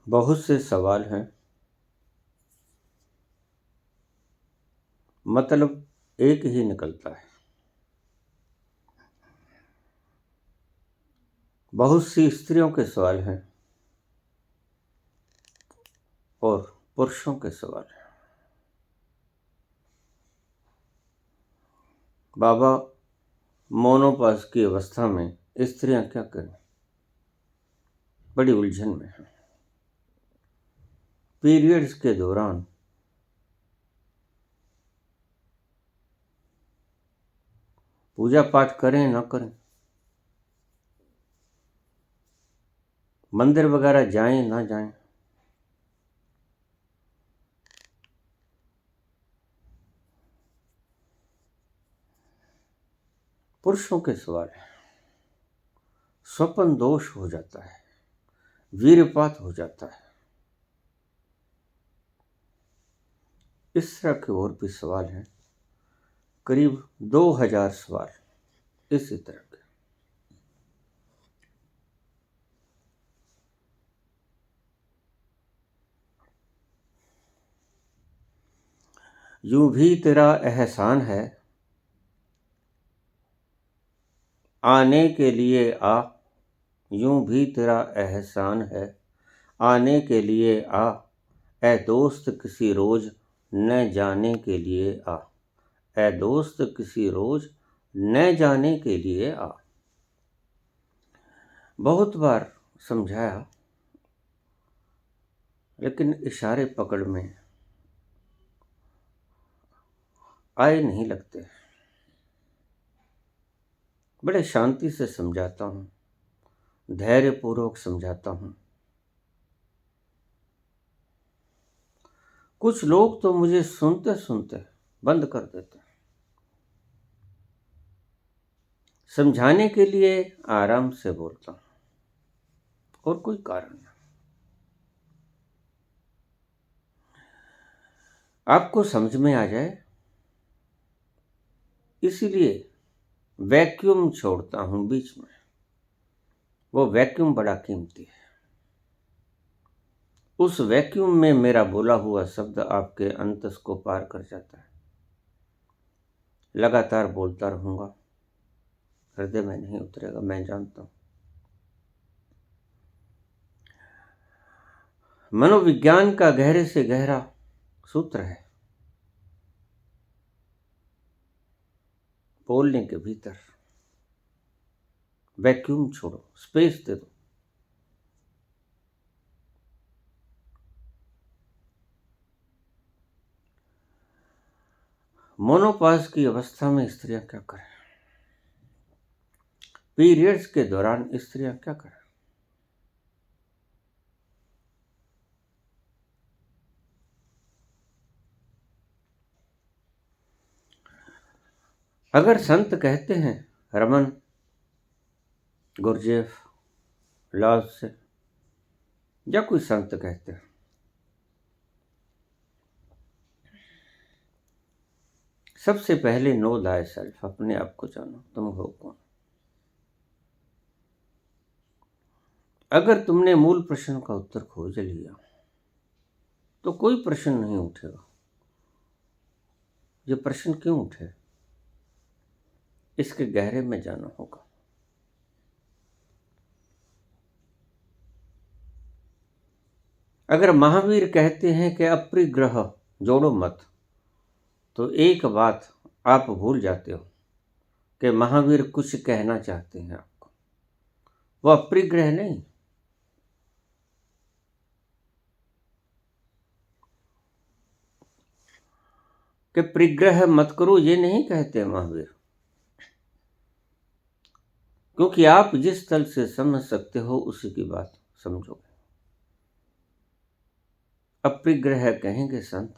बहुत से सवाल हैं, मतलब एक ही निकलता है। बहुत सी स्त्रियों के सवाल हैं और पुरुषों के सवाल हैं। बाबा मोनोपाज की अवस्था में स्त्रियां क्या करें, बड़ी उलझन में हैं। पीरियड्स के दौरान पूजा पाठ करें ना करें, मंदिर वगैरह जाएं ना जाएं, पुरुषों के सवाल है। स्वपन दोष हो जाता है, वीरपात हो जाता है, इस तरह के और भी सवाल हैं। करीब 2000 सवाल इसी तरह के। यूं भी तेरा एहसान है, आने के लिए आ। यूं भी तेरा एहसान है, आने के लिए आ। ए दोस्त किसी रोज न जाने के लिए आ। ए दोस्त किसी रोज न जाने के लिए आ। बहुत बार समझाया, लेकिन इशारे पकड़ में आए नहीं लगते। बड़े शांति से समझाता हूँ, धैर्यपूर्वक समझाता हूँ। कुछ लोग तो मुझे सुनते सुनते बंद कर देते हैं। समझाने के लिए आराम से बोलता हूँ और कोई कारण नहीं। आपको समझ में आ जाए इसीलिए वैक्यूम छोड़ता हूं बीच में। वो वैक्यूम बड़ा कीमती है। उस वैक्यूम में मेरा बोला हुआ शब्द आपके अंतस को पार कर जाता है। लगातार बोलता रहूंगा, हृदय में नहीं उतरेगा, मैं जानता हूं। मनोविज्ञान का गहरे से गहरा सूत्र है, बोलने के भीतर वैक्यूम छोड़ो, स्पेस दे दो। मोनोपाज की अवस्था में स्त्रियां क्या करें, पीरियड्स के दौरान स्त्रियां क्या करें। अगर संत कहते हैं, रमन, गुरजेफ, लाओत्से से, या कोई संत कहते हैं, सबसे पहले नो दाय सेल्फ, अपने आप को जानो, तुम हो कौन। अगर तुमने मूल प्रश्न का उत्तर खोज लिया तो कोई प्रश्न नहीं उठेगा। ये प्रश्न क्यों उठे, इसके गहरे में जाना होगा। अगर महावीर कहते हैं कि अपरिग्रह जोड़ो मत, तो एक बात आप भूल जाते हो कि महावीर कुछ कहना चाहते हैं आपको। वो अपरिग्रह नहीं, कि परिग्रह मत करो, ये नहीं कहते महावीर। क्योंकि आप जिस तल से समझ सकते हो उसी की बात समझोगे। अपरिग्रह कहेंगे संत,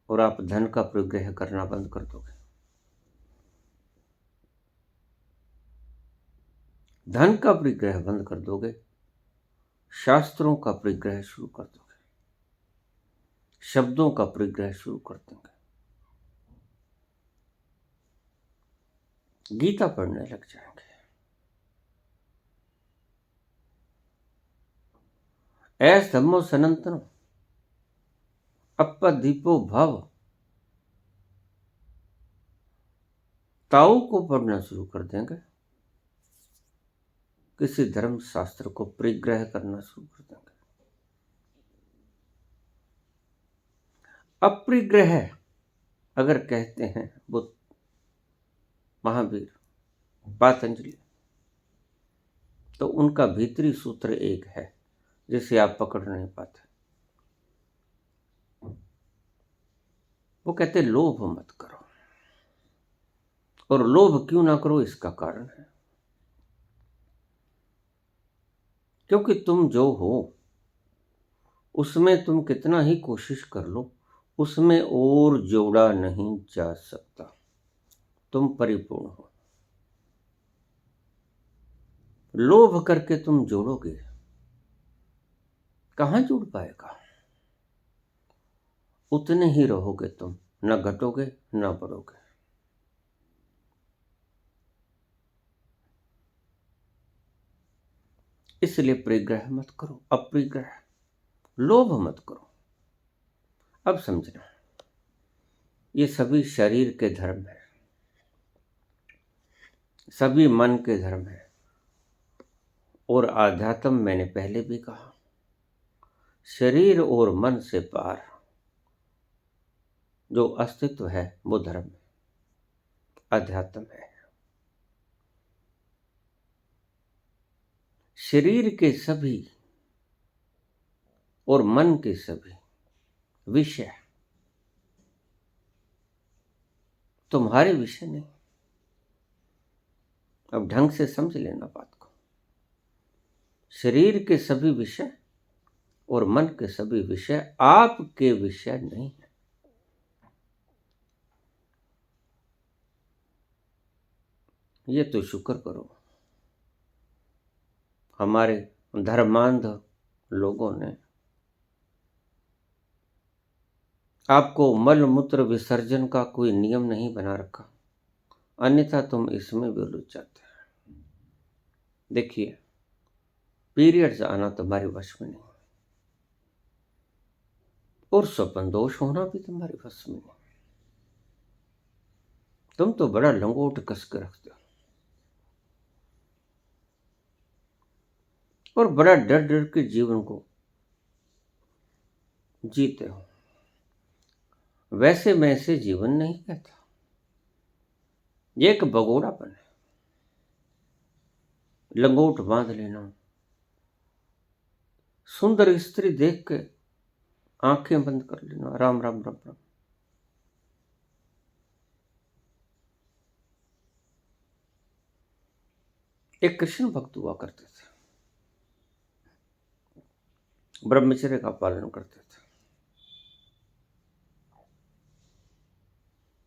और आप धन का परिग्रह करना बंद कर दोगे। धन का परिग्रह बंद कर दोगे, शास्त्रों का परिग्रह शुरू कर दोगे, शब्दों का परिग्रह शुरू कर देंगे, गीता पढ़ने लग जाएंगे। ऐस धम्मो सनातनो अप्पा दीपो भव। ताओ को पढ़ना शुरू कर देंगे, किसी धर्म शास्त्र को परिग्रह करना शुरू कर देंगे। अपरिग्रह अगर कहते हैं बुद्ध, महावीर, पातंजलि, तो उनका भीतरी सूत्र एक है जिसे आप पकड़ नहीं पाते। वो कहते लोभ मत करो, और लोभ क्यों ना करो इसका कारण है क्योंकि तुम जो हो उसमें तुम कितना ही कोशिश कर लो, उसमें और जोड़ा नहीं जा सकता। तुम परिपूर्ण हो। लोभ करके तुम जोड़ोगे, कहां जुड़ पाएगा? उतने ही रहोगे तुम, न घटोगे न बढ़ोगे। इसलिए परिग्रह मत करो, अपरिग्रह, लोभ मत करो। अब समझना, ये सभी शरीर के धर्म है, सभी मन के धर्म है, और आध्यात्म मैंने पहले भी कहा, शरीर और मन से पार जो अस्तित्व है वो धर्म है, अध्यात्म है। शरीर के सभी और मन के सभी विषय तुम्हारे विषय नहीं। अब ढंग से समझ लेना बात को। शरीर के सभी विषय और मन के सभी विषय आपके विषय नहीं है। ये तो शुक्र करो, हमारे धर्मांध लोगों ने आपको मल मूत्र विसर्जन का कोई नियम नहीं बना रखा, अन्यथा तुम इसमें भी उलझ जाते। देखिए, पीरियड्स आना तुम्हारे वश में नहीं, और स्वप्न दोष होना भी तुम्हारे वश में नहीं। तुम तो बड़ा लंगोट कस के रखते हो और बड़ा डर डर के जीवन को जीते हो। वैसे मैं इसे जीवन नहीं कहता, ये एक भगोड़ापन है। लंगोट बांध लेना, सुंदर स्त्री देख के आंखें बंद कर लेना, राम राम राम राम। एक कृष्ण भक्त हुआ करते थे, ब्रह्मचर्य का पालन करते थे।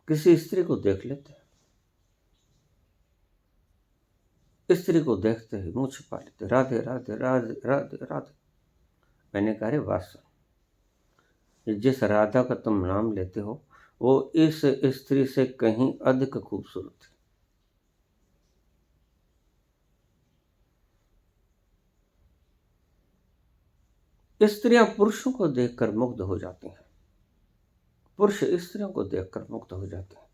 किसी स्त्री को देख लेते, स्त्री को देखते ही मुंह छिपा लेते, राधे राधे राधे राधे राधे। मैंने कहा, रे वास्तव जिस राधा का तुम नाम लेते हो वो इस स्त्री से कहीं अधिक खूबसूरत है। स्त्रियां पुरुषों को देखकर मुग्ध हो जाती हैं, पुरुष स्त्रियों को देखकर मुग्ध हो जाते हैं,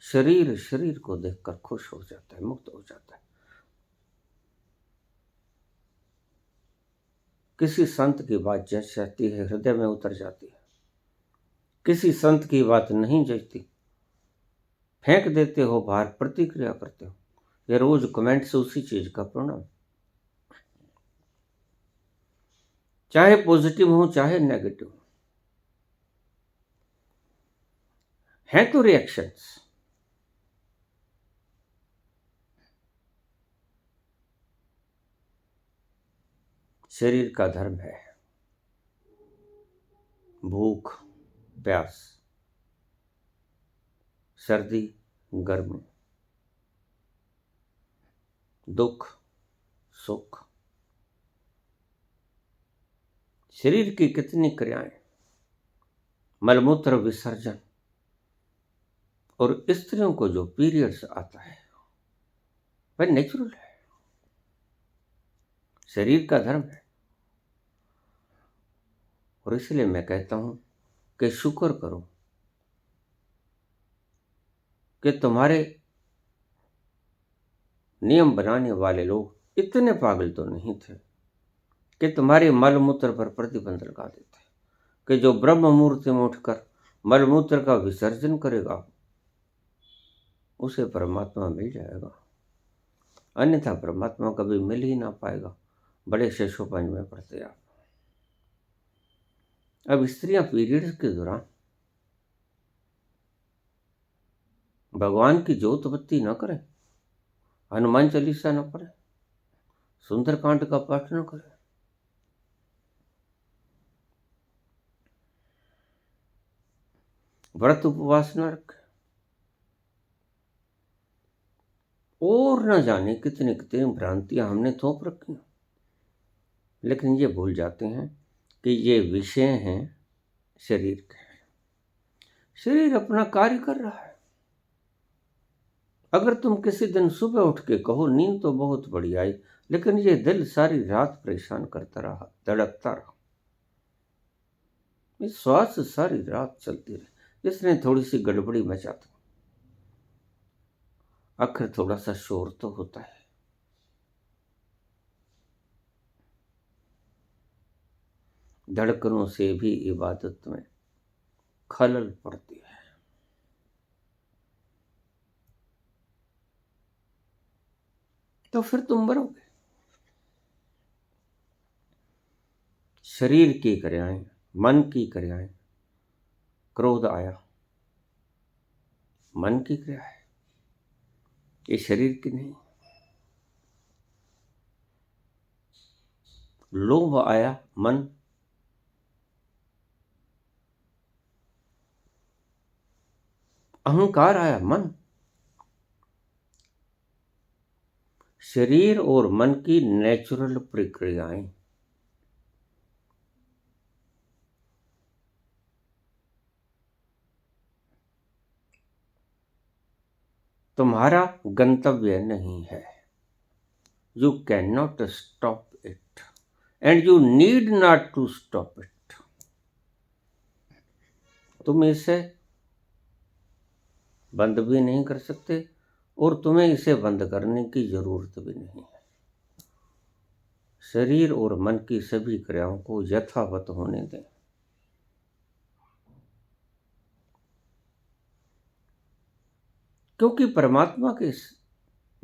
शरीर शरीर को देखकर खुश हो जाता है, मुक्त हो जाता है। किसी संत की बात जच जाती है, हृदय में उतर जाती है। किसी संत की बात नहीं जचती, फेंक देते हो बाहर, प्रतिक्रिया करते हो। ये रोज कमेंट से उसी चीज का परिणाम, चाहे पॉजिटिव हो चाहे नेगेटिव, है तो रिएक्शंस। शरीर का धर्म है भूख प्यास, सर्दी गर्मी, दुख सुख। शरीर की कितनी क्रियाएं, मलमूत्र विसर्जन, और स्त्रियों को जो पीरियड्स आता है वह नेचुरल है, शरीर का धर्म है। और इसलिए मैं कहता हूं कि शुक्र करो कि तुम्हारे नियम बनाने वाले लोग इतने पागल तो नहीं थे कि तुम्हारे मल मूत्र पर प्रतिबंध लगा देते कि जो ब्रह्म मुहूर्त में उठकर मल मूत्र का विसर्जन करेगा उसे परमात्मा मिल जाएगा, अन्यथा परमात्मा कभी मिल ही ना पाएगा। बड़े शशोपंज में पढ़ते आप। अब स्त्रियां पीरियड्स के दौरान भगवान की जोत बत्ती न करें, हनुमान चालीसा न पढ़े, सुंदरकांड का पाठ न करें, व्रत उपवास न रखें, और न जाने कितनी कितनी भ्रांतियां हमने थोप रखी, लेकिन ये भूल जाते हैं कि ये विषय हैं शरीर के। शरीर अपना कार्य कर रहा है। अगर तुम किसी दिन सुबह उठ के कहो नींद तो बहुत बढ़िया आई, लेकिन ये दिल सारी रात परेशान करता रहा, धड़कता रहा, ये श्वास सारी रात चलती रही, इसने थोड़ी सी गड़बड़ी मचा दी, आखिर थोड़ा सा शोर तो होता है। धड़कनों से भी इबादत में खलल पड़ती है। तो फिर तुम मरोगे। शरीर की क्रियाएं, मन की क्रियाएं, क्रोध आया, मन की क्रिया है, ये शरीर की नहीं। लोभ आया, मन, अहंकार आया, मन। शरीर और मन की नेचुरल प्रक्रियाएं। तुम्हारा गंतव्य नहीं है। You can not stop it and you need not to stop it. तुम इसे बंद भी नहीं कर सकते और तुम्हें इसे बंद करने की जरूरत भी नहीं है। शरीर और मन की सभी क्रियाओं को यथावत होने दें। क्योंकि परमात्मा के इस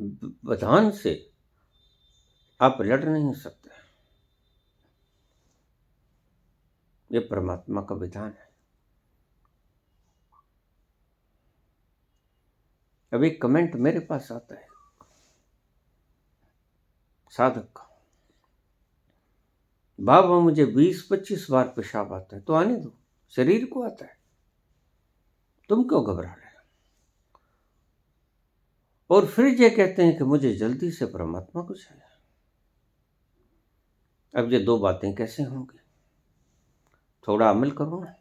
विधान से आप लड़ नहीं सकते। ये परमात्मा का विधान है। अब एक कमेंट मेरे पास आता है साधक का, बाबा मुझे 20-25 बार पेशाब आता है। तो आने दो, शरीर को आता है, तुम क्यों घबरा रहे हो? और फिर ये कहते हैं कि मुझे जल्दी से परमात्मा को चाहिए। अब ये दो बातें कैसे होंगी? थोड़ा अमल करो ना।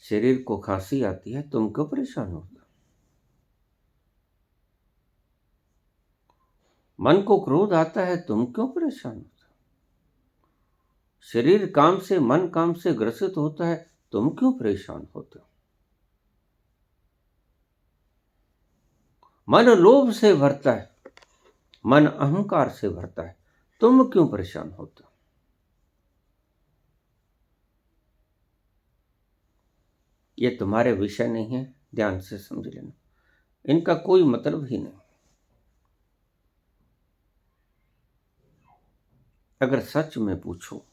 शरीर को खांसी आती है, तुम क्यों परेशान हो? मन को क्रोध आता है, तुम क्यों परेशान हो? शरीर काम से, मन काम से ग्रसित होता है, तुम क्यों परेशान होते हो? मन लोभ से भरता है, मन अहंकार से भरता है, तुम क्यों परेशान होते हो? ये तुम्हारे विषय नहीं है, ध्यान से समझ लेना। इनका कोई मतलब ही नहीं। अगर सच में पूछो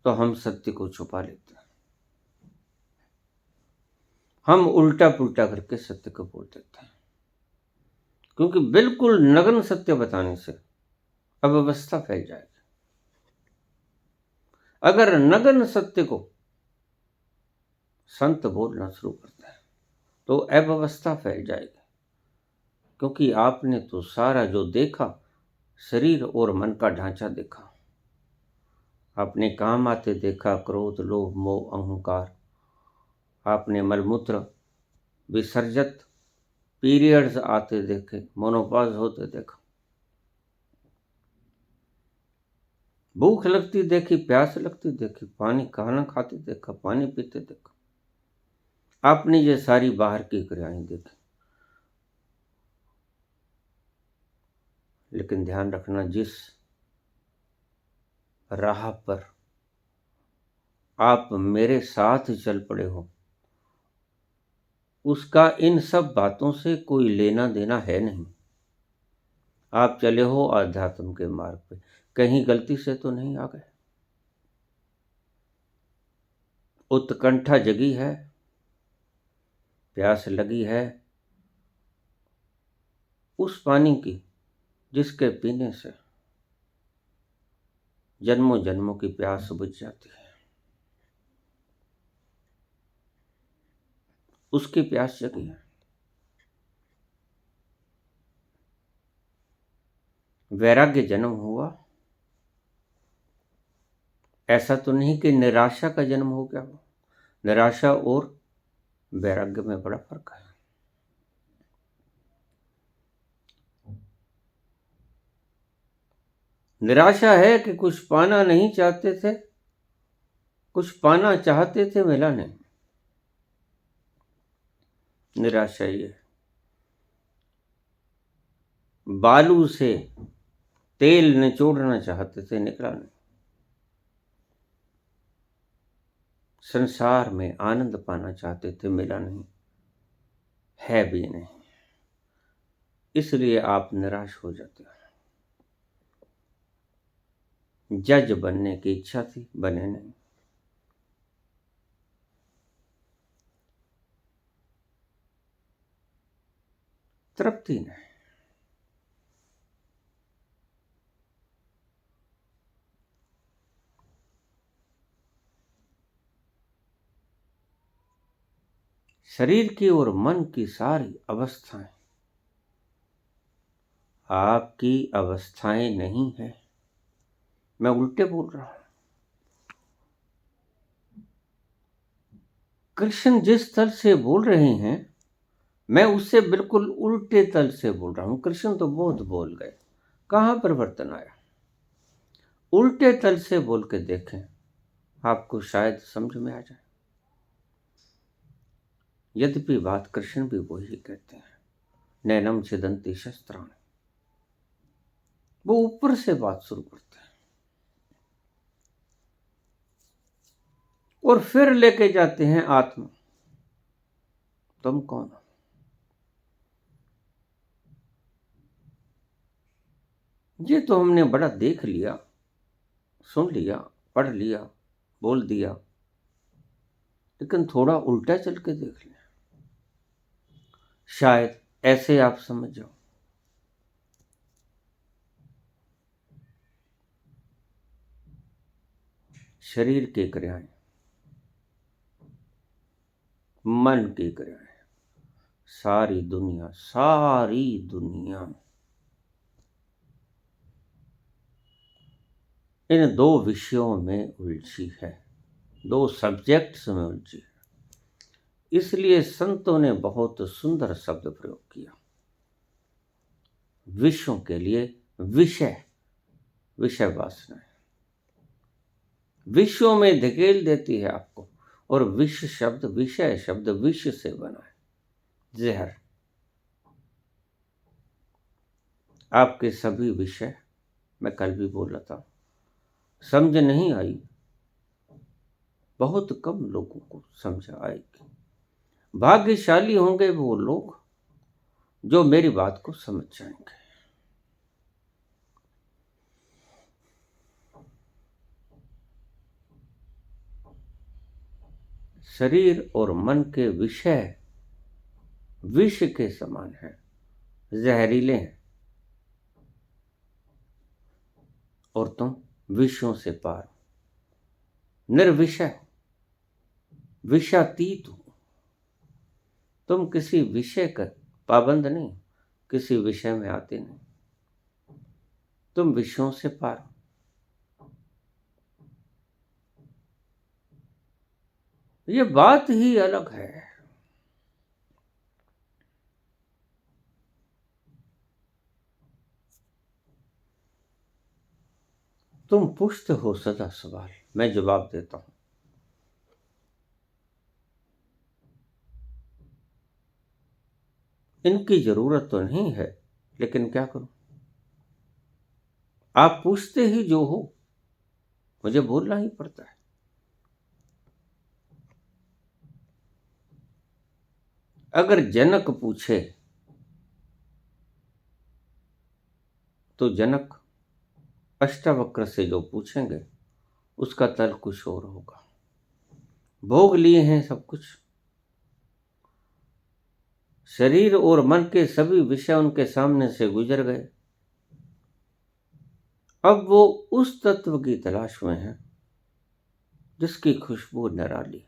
तो हम सत्य को छुपा लेते हैं। हम उल्टा पुल्टा करके सत्य को बोल देते हैं, क्योंकि बिल्कुल नग्न सत्य बताने से अव्यवस्था फैल जाएगी। अगर नग्न सत्य को संत बोलना शुरू करता है तो अव्यवस्था फैल जाएगी, क्योंकि आपने तो सारा जो देखा शरीर और मन का ढांचा देखा। आपने काम आते देखा क्रोध, लोभ, मोह, अहंकार। आपने मलमूत्र विसर्जित पीरियड्स आते देखे, मोनोपॉज होते देखा। भूख लगती देखी, प्यास लगती देखी, पानी खाना खाते देखा, पानी पीते देखा। आपने ये सारी बाहर की क्रियाएं देखी, लेकिन ध्यान रखना, जिस राह पर आप मेरे साथ चल पड़े हो, उसका इन सब बातों से कोई लेना देना है नहीं। आप चले हो आध्यात्म के मार्ग पे, कहीं गलती से तो नहीं आ गए। उत्कंठा जगी है, प्यास लगी है उस पानी की जिसके पीने से जन्मों जन्मों की प्यास बुझ जाती है। उसकी प्यास जगी है। वैराग्य जन्म हुआ, ऐसा तो नहीं कि निराशा का जन्म हो गया हो। निराशा और वैराग्य में बड़ा फर्क है। निराशा है कि कुछ पाना नहीं चाहते थे, कुछ पाना चाहते थे, मिला नहीं। निराशा ये बालू से तेल निचोड़ना चाहते थे, निकला नहीं। संसार में आनंद पाना चाहते थे, मिला नहीं, है भी नहीं। इसलिए आप निराश हो जाते हो। जज बनने की इच्छा थी, बने नहीं। तृप्ति नहीं। शरीर की और मन की सारी अवस्थाएं आपकी अवस्थाएं नहीं है। मैं उल्टे बोल रहा हूं। कृष्ण जिस तल से बोल रहे हैं, मैं उससे बिल्कुल उल्टे तल से बोल रहा हूं। कृष्ण तो बहुत बोल गए, कहां परिवर्तन आया? उल्टे तल से बोल के देखें, आपको शायद समझ में आ जाए। यद्यपि बात कृष्ण भी वही कहते हैं, नैनम छिदन्ति शस्त्राणि। वो ऊपर से बात शुरू करते हैं और फिर लेके जाते हैं आत्मा। तुम कौन हो? ये तो हमने बड़ा देख लिया, सुन लिया, पढ़ लिया, बोल दिया, लेकिन थोड़ा उल्टा चल के देख लें, शायद ऐसे आप समझ जाओ। शरीर की क्रियाएं, मन की क्रियाएं, सारी दुनिया इन दो विषयों में उलझी है, दो सब्जेक्ट्स में उलझी है। इसलिए संतों ने बहुत सुंदर शब्द प्रयोग किया। विश्वों के लिए विषय, विषय वासना है, विश्वों में धकेल देती है आपको। और विश्व शब्द, विषय शब्द विश्व से बना है, जहर। आपके सभी विषय, मैं कल भी बोल रहा था, समझ नहीं आई, बहुत कम लोगों को समझ आएगी। भाग्यशाली होंगे वो लोग जो मेरी बात को समझ जाएंगे। शरीर और मन के विषय विष के समान है, जहरीले हैं, और तुम विषयों से पार, निर्विषय, विषातीत हो। तुम किसी विषय का पाबंद नहीं, किसी विषय में आते नहीं, तुम विषयों से पार हो। ये बात ही अलग है। तुम पूछते हो सदा सवाल, मैं जवाब देता हूं। इनकी जरूरत तो नहीं है, लेकिन क्या करूं, आप पूछते ही जो हो, मुझे बोलना ही पड़ता है। अगर जनक पूछे तो जनक अष्टावक्र से जो पूछेंगे उसका तल कुछ और होगा। भोग लिए हैं सब कुछ, शरीर और मन के सभी विषय उनके सामने से गुजर गए। अब वो उस तत्व की तलाश में है जिसकी खुशबू निराली,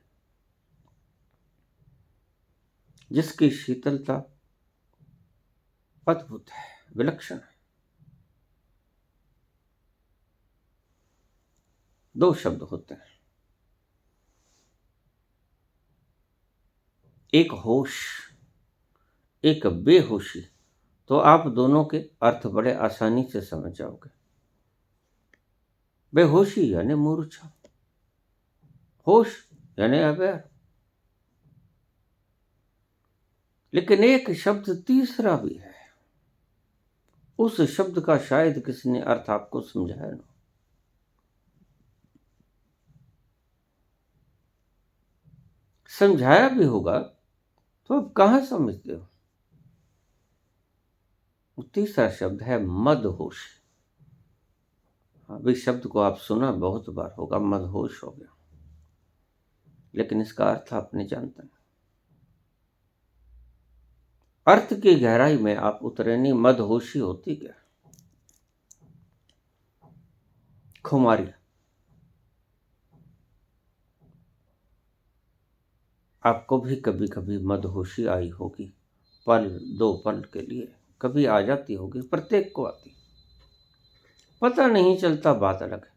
जिसकी शीतलता अद्भुत है, विलक्षण है। दो शब्द होते हैं, एक होश, एक बेहोशी। तो आप दोनों के अर्थ बड़े आसानी से समझ जाओगे। बेहोशी यानी मूर्छा, होश यानी अवेयर। लेकिन एक शब्द तीसरा भी है, उस शब्द का शायद किसी ने अर्थ आपको समझाया ना। समझाया भी होगा तो आप कहां समझते हो। तीसरा शब्द है मदहोश। अभी शब्द को आप सुना बहुत बार होगा, मदहोश हो गया, लेकिन इसका अर्थ आप नहीं जानते। अर्थ की गहराई में आप उतरे नहीं, मदहोशी होती क्या, खुमारी। आपको भी कभी कभी मदहोशी आई होगी, पल दो पल के लिए कभी आ जाती होगी, प्रत्येक को आती, पता नहीं चलता, बात अलग है।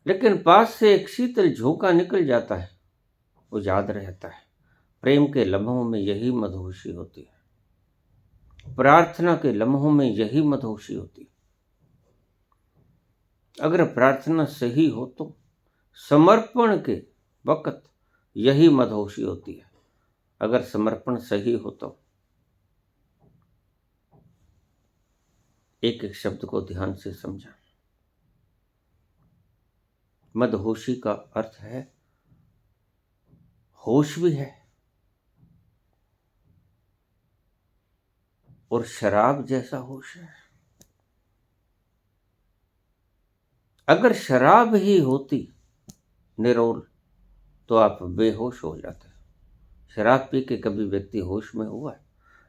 लेकिन पास से एक शीतल झोंका निकल जाता है, वो याद रहता है। प्रेम के लम्हों में यही मदहोशी होती है, प्रार्थना के लम्हों में यही मदहोशी होती है। अगर प्रार्थना सही हो तो समर्पण के वक्त यही मदहोशी होती है। अगर समर्पण सही हो तो एक एक शब्द को ध्यान से समझा। मदहोशी का अर्थ है होश भी है और शराब जैसा होश है। अगर शराब ही होती निरोल तो आप बेहोश हो जाते। शराब पी के कभी व्यक्ति होश में हुआ है?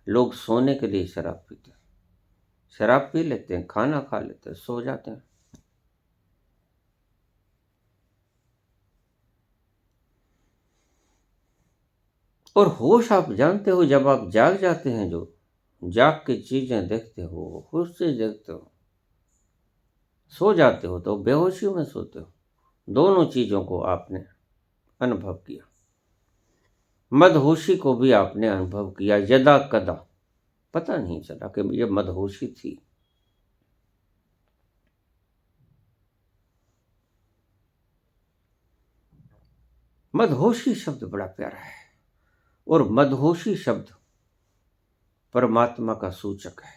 लोग सोने के लिए शराब पीते हैं, शराब पी लेते हैं, खाना खा लेते हैं, सो जाते हैं। और होश आप जानते हो, जब आप जाग जाते हैं, जो जाग के चीजें देखते हो, होश से देखते हो। सो जाते हो तो बेहोशी में सोते हो। दोनों चीजों को आपने अनुभव किया। मदहोशी को भी आपने अनुभव किया, यदा कदा पता नहीं चला कि ये मदहोशी थी। मदहोशी शब्द बड़ा प्यारा है, और मदहोशी शब्द परमात्मा का सूचक है।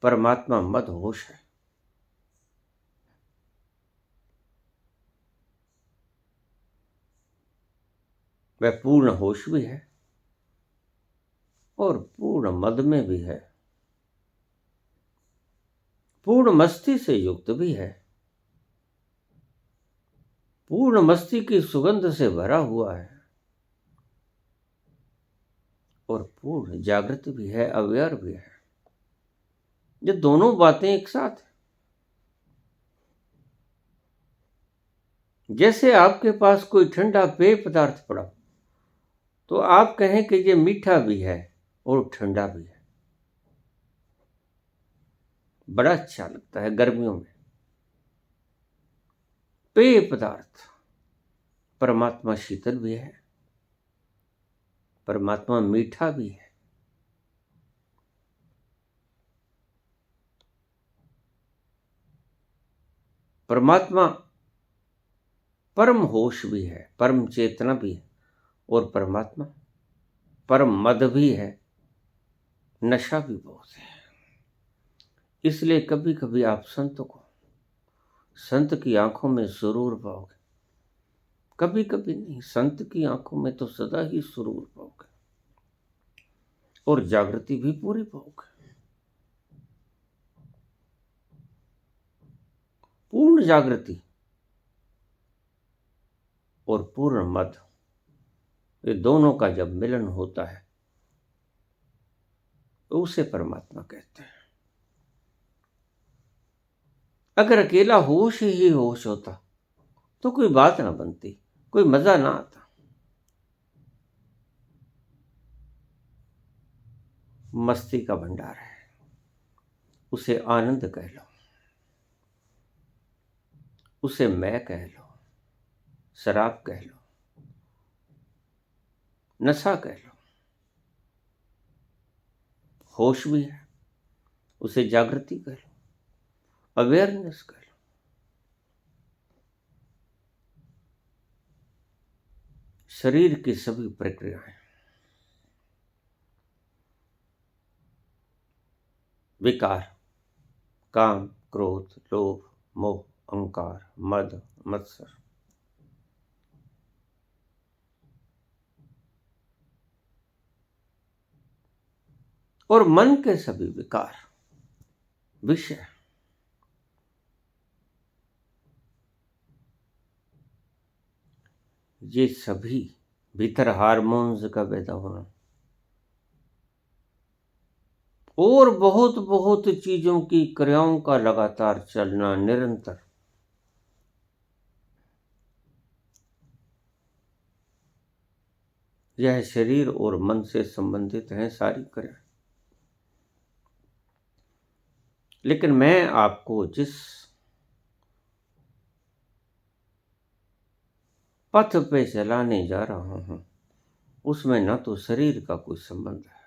परमात्मा मदहोश है। वह पूर्ण होश भी है और पूर्ण मद में भी है, पूर्ण मस्ती से युक्त भी है, पूर्ण मस्ती की सुगंध से भरा हुआ है, और पूर्ण जागृत भी है, अवेयर भी है। ये दोनों बातें एक साथ हैं। जैसे आपके पास कोई ठंडा पेय पदार्थ पड़ा तो आप कहें कि ये मीठा भी है और ठंडा भी है। बड़ा अच्छा लगता है गर्मियों में पेय पदार्थ। परमात्मा शीतल भी है, परमात्मा मीठा भी है। परमात्मा परम होश भी है, परम चेतना भी है, और परमात्मा परम मद भी है, नशा भी बहुत है। इसलिए कभी कभी आप संत की आंखों में सुरूर पाओगे, कभी कभी नहीं, संत की आंखों में तो सदा ही सुरूर पाओगे, और जागृति भी पूरी पाओगे, पूर्ण जागृति और पूर्ण मद, ये दोनों का जब मिलन होता है तो उसे परमात्मा कहते हैं। अगर अकेला होश ही होश होता तो कोई बात ना बनती, कोई मजा ना आता। मस्ती का भंडार है, उसे आनंद कह लो, उसे मैं कह लो, शराब कह लो, नशा कह लो, होश भी है, उसे जागृति कह लो, अवेयरनेस कह लो। शरीर की सभी प्रक्रियाएं, विकार, काम, क्रोध, लोभ, मोह, अहंकार, मद, मत्सर, और मन के सभी विकार, विषय, ये सभी भीतर हार्मोन्स का पैदा होना और बहुत बहुत चीजों की क्रियाओं का लगातार चलना निरंतर, यह शरीर और मन से संबंधित है सारी क्रिया। लेकिन मैं आपको जिस पथ पे चलाने जा रहा हूं उसमें न तो शरीर का कोई संबंध है,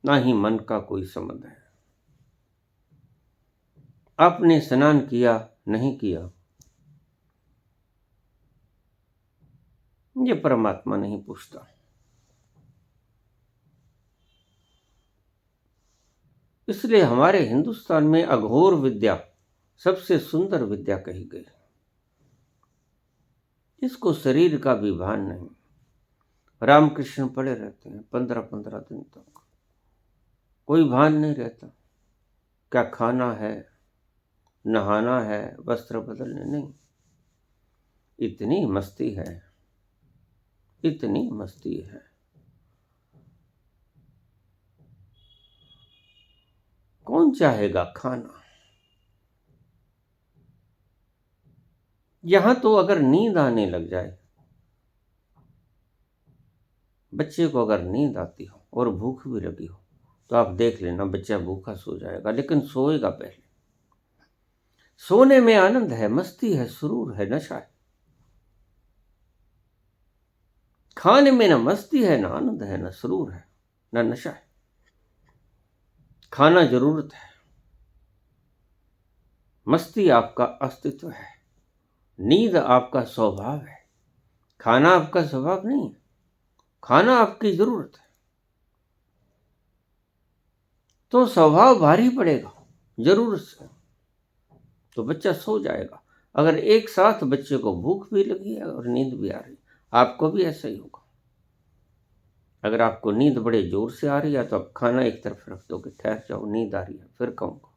ना ही मन का कोई संबंध है। आपने स्नान किया नहीं किया, ये परमात्मा नहीं पूछता। इसलिए हमारे हिंदुस्तान में अघोर विद्या सबसे सुंदर विद्या कही गई। इसको शरीर का भी भान नहीं। रामकृष्ण पड़े रहते हैं 15-15 दिन तक, कोई भान नहीं रहता, क्या खाना है, नहाना है, वस्त्र बदलने नहीं। इतनी मस्ती है, इतनी मस्ती है। कौन चाहेगा खाना? यहां तो अगर नींद आने लग जाए, बच्चे को अगर नींद आती हो और भूख भी लगी हो तो आप देख लेना बच्चा भूखा सो जाएगा, लेकिन सोएगा पहले। सोने में आनंद है, मस्ती है, सुरूर है, नशा है। खाने में ना मस्ती है, ना आनंद है, ना सुरूर है, ना नशा है। खाना जरूरत है, मस्ती आपका अस्तित्व है, नींद आपका स्वभाव है। खाना आपका स्वभाव नहीं है, खाना आपकी जरूरत है। तो स्वभाव भारी पड़ेगा जरूरत से, तो बच्चा सो जाएगा। अगर एक साथ बच्चे को भूख भी लगी है और नींद भी आ रही, आपको भी ऐसा ही होगा। अगर आपको नींद बड़े जोर से आ रही है तो आप खाना एक तरफ रख दोगे, ठहर जाओ, नींद आ रही है, फिर कहूंगा।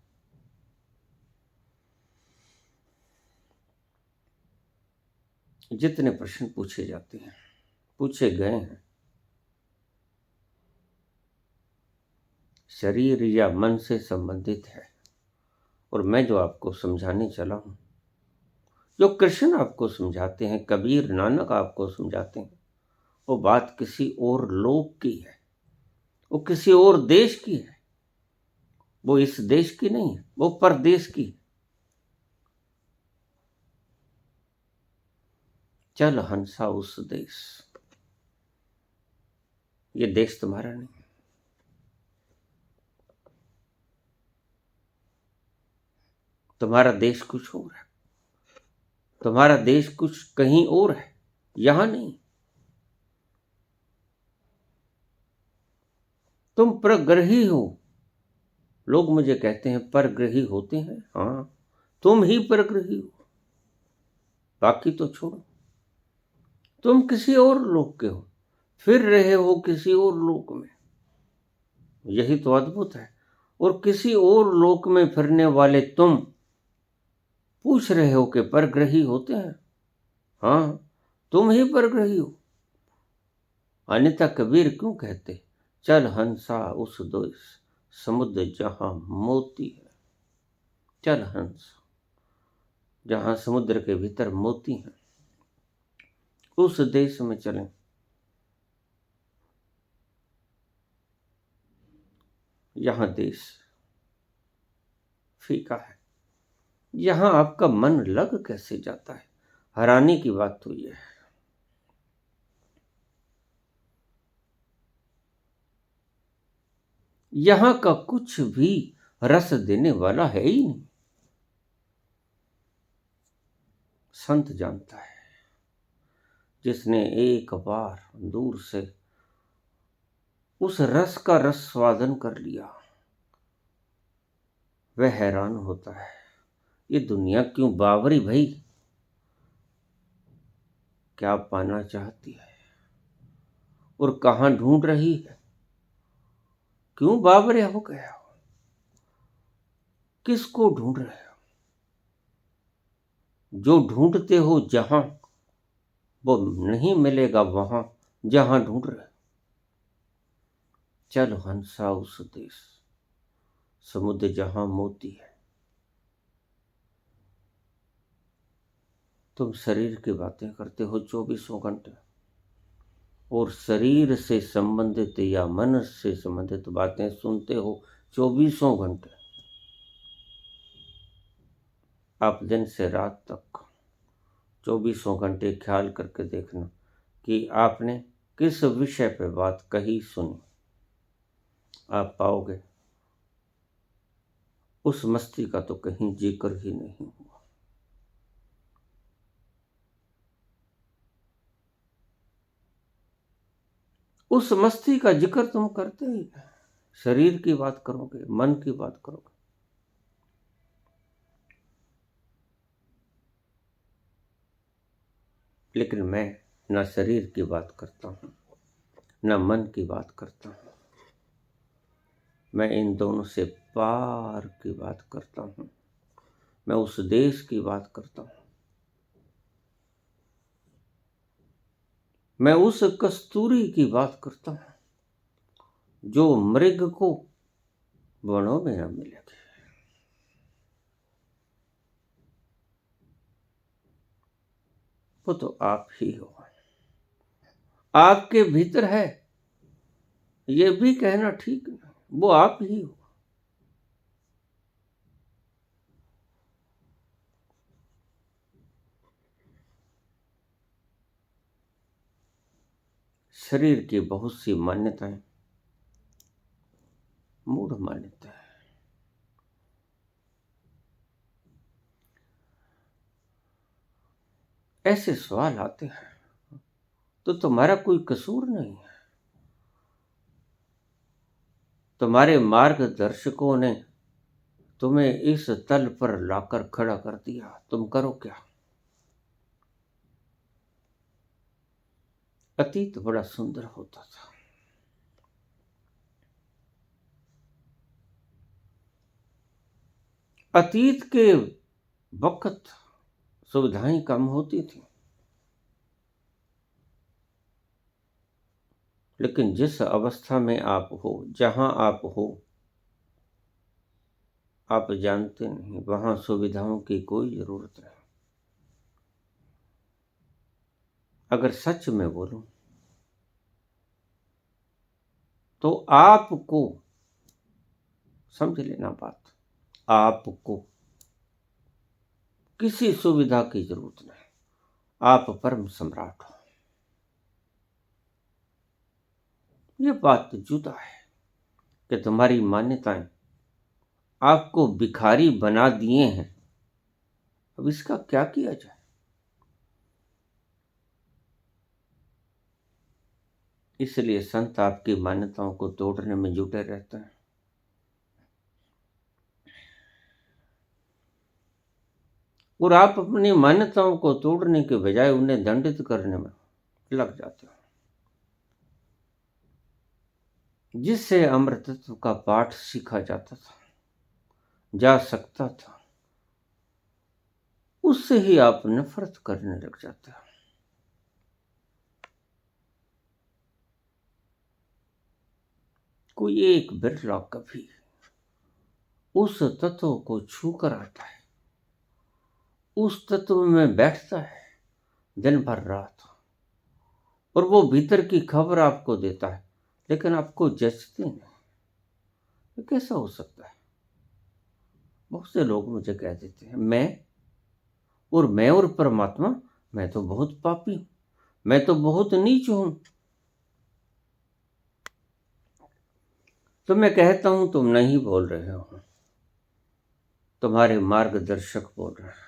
जितने प्रश्न पूछे जाते हैं, पूछे गए हैं, शरीर या मन से संबंधित है। और मैं जो आपको समझाने चला हूं, जो कृष्ण आपको समझाते हैं, कबीर, नानक आपको समझाते हैं, वो बात किसी और लोक की है, वो किसी और देश की है। वो इस देश की नहीं है, वो परदेश की है। चल हंसा उस देश, ये देश तुम्हारा नहीं। तुम्हारा देश कुछ और है, तुम्हारा देश कुछ कहीं और है, यहां नहीं। तुम परग्रही हो। लोग मुझे कहते हैं परग्रही होते हैं, हाँ तुम ही परग्रही हो, बाकी तो छोड़ो। तुम किसी और लोक के हो, फिर रहे हो किसी और लोक में, यही तो अद्भुत है। और किसी और लोक में फिरने वाले तुम पूछ रहे हो कि परग्रही होते हैं, हाँ तुम ही परग्रही हो। अन्यथा कबीर क्यों कहते, चल हंसा उस देश समुद्र जहां मोती है। चल हंस, जहां समुद्र के भीतर मोती हैं, उस देश में चलें। यहां देश फीका है, यहां आपका मन लग कैसे जाता है। हैरानी की बात तो यह है। यहां का कुछ भी रस देने वाला है ही नहीं। संत जानता है, जिसने एक बार दूर से उस रस का रस्वादन कर लिया, वह हैरान होता है, ये दुनिया क्यों बावरी भई, क्या पाना चाहती है और कहां ढूंढ रही है, क्यों बावरे हो गया हो, किसको ढूंढ रहे हो। जो ढूंढते हो जहां, वो नहीं मिलेगा वहां जहां ढूंढ रहे हो। चल हंसा उस देश समुद्र जहां मोती है। तुम शरीर की बातें करते हो 24 घंटे, और शरीर से संबंधित या मन से संबंधित बातें सुनते हो 24 घंटे। आप दिन से रात तक 24 घंटे ख्याल करके देखना कि आपने किस विषय पे बात कही सुनी। आप पाओगे उस मस्ती का तो कहीं जिक्र ही नहीं हुआ। उस मस्ती का जिक्र तुम करते ही नहीं। शरीर की बात करोगे, मन की बात करोगे। लेकिन मैं न शरीर की बात करता हूं, न मन की बात करता हूं, मैं इन दोनों से पार की बात करता हूं। मैं उस देश की बात करता हूं, मैं उस कस्तूरी की बात करता हूं जो मृग को वनों में न मिलेगी। वो तो आप ही हो, आपके भीतर है, ये भी कहना ठीक नहीं, वो आप ही हो। शरीर की बहुत सी मान्यताएं मूढ़ मान्यता है। ऐसे सवाल आते हैं तो तुम्हारा कोई कसूर नहीं है। तुम्हारे मार्गदर्शकों ने तुम्हें इस तल पर लाकर खड़ा कर दिया, तुम करो क्या। अतीत बड़ा सुंदर होता था, अतीत के वक्त सुविधाएं कम होती थी, लेकिन जिस अवस्था में आप हो, जहां आप हो, आप जानते नहीं वहां सुविधाओं की कोई जरूरत नहीं। अगर सच में बोलूं तो आपको समझ लेना बात, आपको किसी सुविधा की जरूरत नहीं। आप परम सम्राट हो। ये बात जुदा है कि तुम्हारी मान्यताएं आपको भिखारी बना दिए हैं, अब इसका क्या किया जाए? इसलिए संत आपकी मान्यताओं को तोड़ने में जुटे रहते हैं। और आप अपनी मान्यताओं को तोड़ने के बजाय उन्हें दंडित करने में लग जाते हो, जिससे अमृतत्व का पाठ सीखा जाता था, जा सकता था, उससे ही आप नफरत करने लग जाते हो। कोई एक बिरला कभी उस तत्व को छू कर आता है, उस तत्व में बैठता है दिन भर रात, और वो भीतर की खबर आपको देता है, लेकिन आपको जचती नहीं। ये कैसा हो सकता है? बहुत से लोग मुझे कह देते हैं, मैं और परमात्मा, मैं तो बहुत पापी हूं, मैं तो बहुत नीच हूं। तो मैं कहता हूं, तुम नहीं बोल रहे हो, तुम्हारे मार्गदर्शक बोल रहे हैं।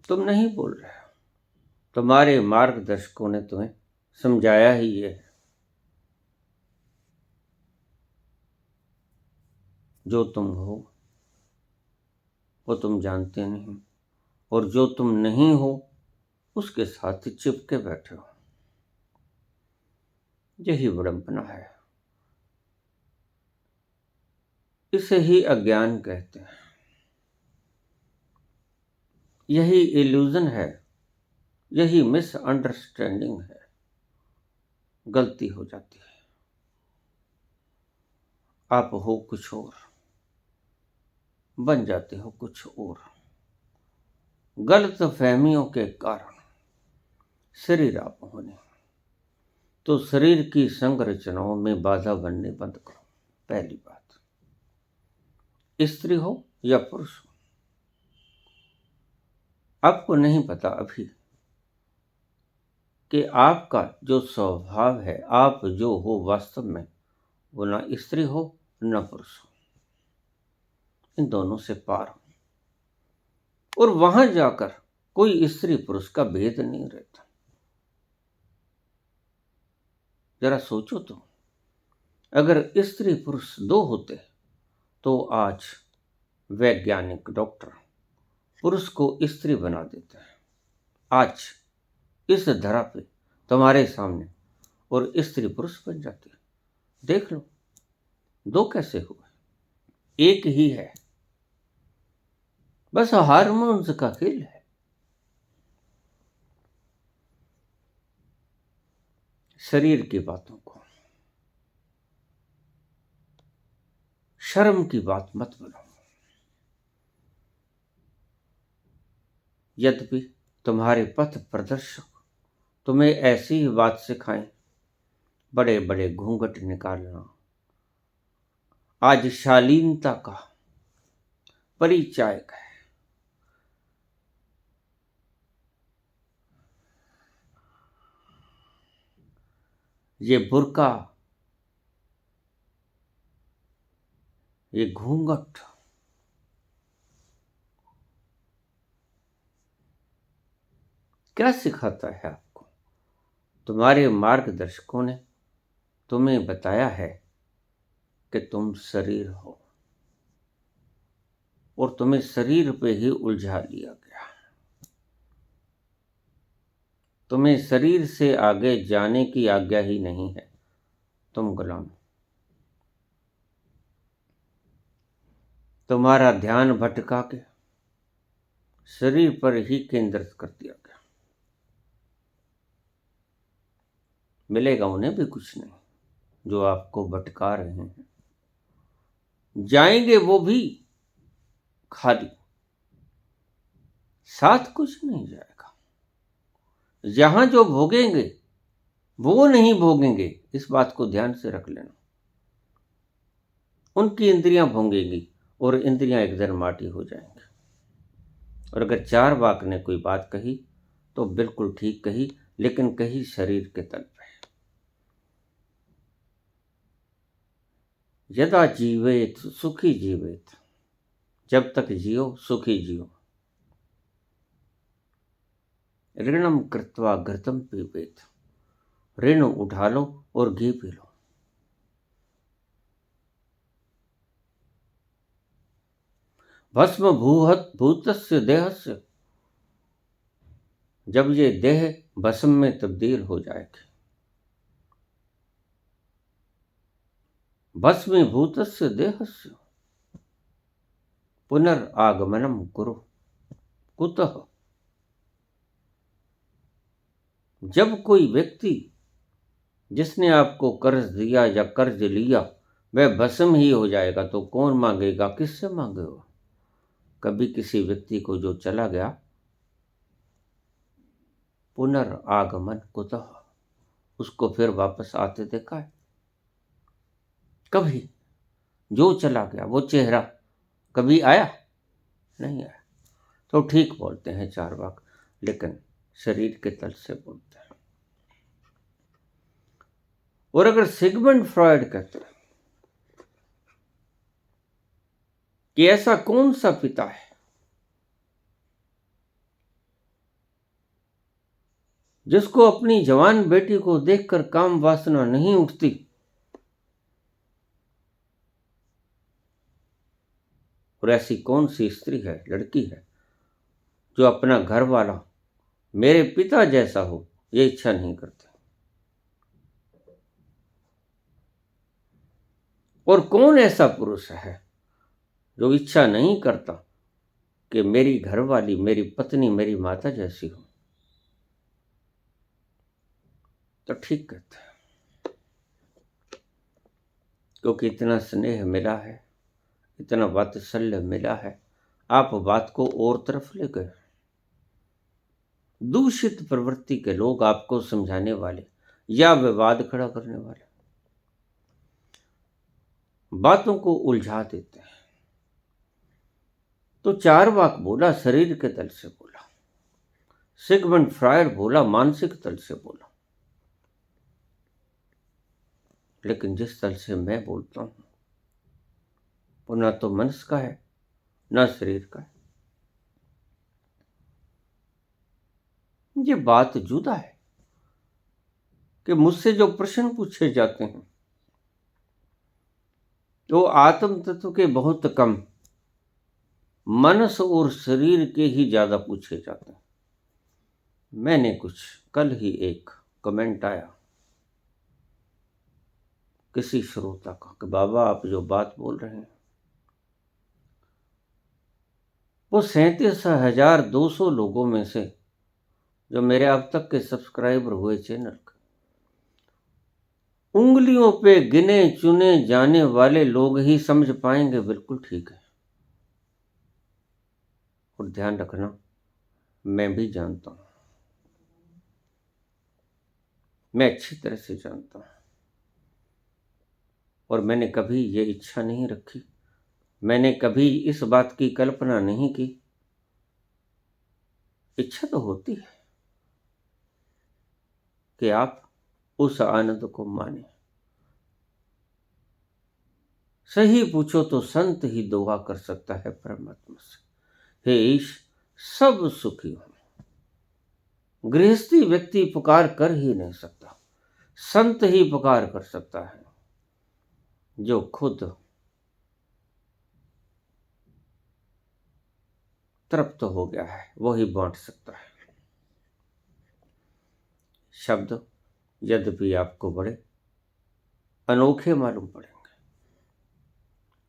तुम नहीं बोल रहे हो, तुम्हारे मार्गदर्शकों ने तुम्हें समझाया ही ये है। जो तुम हो वो तुम जानते नहीं, और जो तुम नहीं हो उसके साथ ही चिपके बैठे हो। यही विडंबना है, इसे ही अज्ञान कहते हैं। यही इल्यूजन है, यही मिसअंडरस्टैंडिंग है। गलती हो जाती है, आप हो कुछ और, बन जाते हो कुछ और। गलत फहमियों के कारण शरीर आप होने, तो शरीर की संरचनाओं में बाधा बनने बंद करो। पहली बात, स्त्री हो या पुरुष हो, आपको नहीं पता अभी कि आपका जो स्वभाव है, आप जो हो वास्तव में, वो ना स्त्री हो ना पुरुष हो, इन दोनों से पार हो। और वहां जाकर कोई स्त्री पुरुष का भेद नहीं रहता। जरा सोचो तो, अगर स्त्री पुरुष दो होते तो आज वैज्ञानिक डॉक्टर पुरुष को स्त्री बना देते हैं। आज इस धरा पे तुम्हारे सामने, और स्त्री पुरुष बन जाती है। देख लो, दो कैसे हुए? एक ही है, बस हार्मोन्स का खेल है। शरीर की बातों को शर्म की बात मत बनाओ। यद्यपि तुम्हारे पथ प्रदर्शक तुम्हें ऐसी ही बात सिखाएं, बड़े बड़े घूंघट निकालना आज शालीनता का परिचायक है। ये बुर्का, ये घूंघट क्या सिखाता है आपको? तुम्हारे मार्गदर्शकों ने तुम्हें बताया है कि तुम शरीर हो, और तुम्हें शरीर पे ही उलझा लिया गया। तुम्हें शरीर से आगे जाने की आज्ञा ही नहीं है, तुम गुलाम। तुम्हारा ध्यान भटका के शरीर पर ही केंद्रित कर दिया गया। मिलेगा उन्हें भी कुछ नहीं जो आपको भटका रहे हैं। जाएंगे वो भी खाली, साथ कुछ नहीं जाएगा। यहां जो भोगेंगे वो नहीं भोगेंगे, इस बात को ध्यान से रख लेना। उनकी इंद्रियां भोगेंगी और इंद्रियां एक दिन माटी हो जाएंगी। और अगर चार वाक ने कोई बात कही तो बिल्कुल ठीक कही, लेकिन कही शरीर के तल पे। यदा जीवेत सुखी जीवेत, जब तक जियो सुखी जियो। ऋणम कृत्वा घृतम पीबेत, ऋण उठा लो और घी पी लो। भस्म भूतस्य देहस्य, जब ये देह भस्म में तब्दील हो जाएगी। भस्मीभूतस्य देहस्य पुनर्आगमनम कुरु कुतः। जब कोई व्यक्ति जिसने आपको कर्ज दिया या कर्ज लिया वह भस्म ही हो जाएगा तो कौन मांगेगा, किससे मांगेगा? कभी किसी व्यक्ति को जो चला गया, पुनर्आगमन कुतः, उसको फिर वापस आते देखा है? कभी। जो चला गया वो चेहरा कभी आया नहीं आया। तो ठीक बोलते हैं चार्वाक, लेकिन शरीर के तल से बोलते हैं। और अगर सिगमंड फ्रॉयड कहते हैं कि ऐसा कौन सा पिता है जिसको अपनी जवान बेटी को देखकर काम वासना नहीं उठती, और ऐसी कौन सी स्त्री है, लड़की है, जो अपना घर वाला मेरे पिता जैसा हो ये इच्छा नहीं करती? और कौन ऐसा पुरुष है जो इच्छा नहीं करता कि मेरी घरवाली, मेरी पत्नी, मेरी माता जैसी हो? तो ठीक कहते हैं, क्योंकि इतना स्नेह मिला है, इतना वात्सल्य मिला है, आप बात को और तरफ ले गए। दूषित प्रवृत्ति के लोग आपको समझाने वाले या विवाद खड़ा करने वाले बातों को उलझा देते हैं। तो चार्वाक बोला शरीर के तल से बोला, सिगमंड फ्रॉयड बोला मानसिक तल से बोला, लेकिन जिस तल से मैं बोलता हूं वो ना तो मनुष्य का है ना शरीर का है। ये बात जुदा है कि मुझसे जो प्रश्न पूछे जाते हैं वो आत्म तत्व के बहुत कम, मनस और शरीर के ही ज्यादा पूछे जाते हैं। मैंने कुछ कल ही एक कमेंट आया किसी श्रोता का कि बाबा आप जो बात बोल रहे हैं वो 37,200 लोगों में से जो मेरे अब तक के सब्सक्राइबर हुए चैनल के, उंगलियों पे गिने चुने जाने वाले लोग ही समझ पाएंगे। बिल्कुल ठीक है, और ध्यान रखना मैं भी जानता हूं, मैं अच्छी तरह से जानता हूं, और मैंने कभी ये इच्छा नहीं रखी, मैंने कभी इस बात की कल्पना नहीं की। इच्छा तो होती है कि आप उस आनंद को माने। सही पूछो तो संत ही दुआ कर सकता है परमात्मा से, हे ईश सब सुखी हो। गृहस्थी व्यक्ति पुकार कर ही नहीं सकता, संत ही पुकार कर सकता है, जो खुद तृप्त हो गया है वो ही बांट सकता है। शब्द यद्यपि आपको बड़े अनोखे मालूम पड़ेंगे,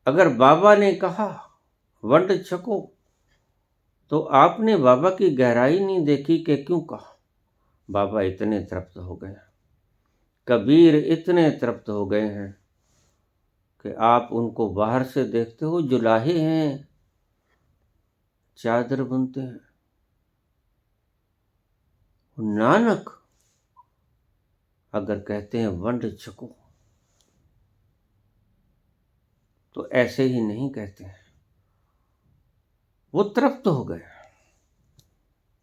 अगर बाबा ने कहा वंड छको तो आपने बाबा की गहराई नहीं देखी कि क्यों कहा। बाबा इतने तृप्त हो गए, कबीर इतने तृप्त हो गए हैं कि आप उनको बाहर से देखते हो जुलाहे हैं, चादर बुनते हैं। नानक अगर कहते हैं वंड छको तो ऐसे ही नहीं कहते हैं, वो तृप्त हो गए।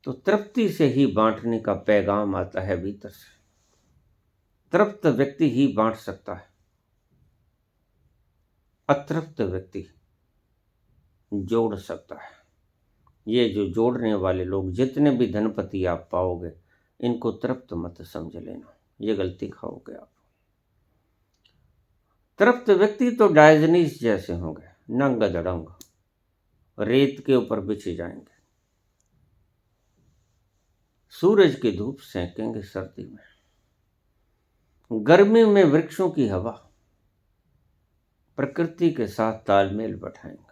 तो तृप्ति से ही बांटने का पैगाम आता है भीतर से। तृप्त व्यक्ति ही बांट सकता है, अतृप्त व्यक्ति जोड़ सकता है। ये जो जोड़ने वाले लोग, जितने भी धनपति आप पाओगे, इनको तृप्त मत समझ लेना, ये गलती खाओगे आप। तृप्त व्यक्ति तो डायजनीस जैसे होंगे, नंग दड़ंग, रेत के ऊपर बिछे जाएंगे, सूरज की धूप सेकेंगे सर्दी में, गर्मी में वृक्षों की हवा, प्रकृति के साथ तालमेल बैठाएंगे।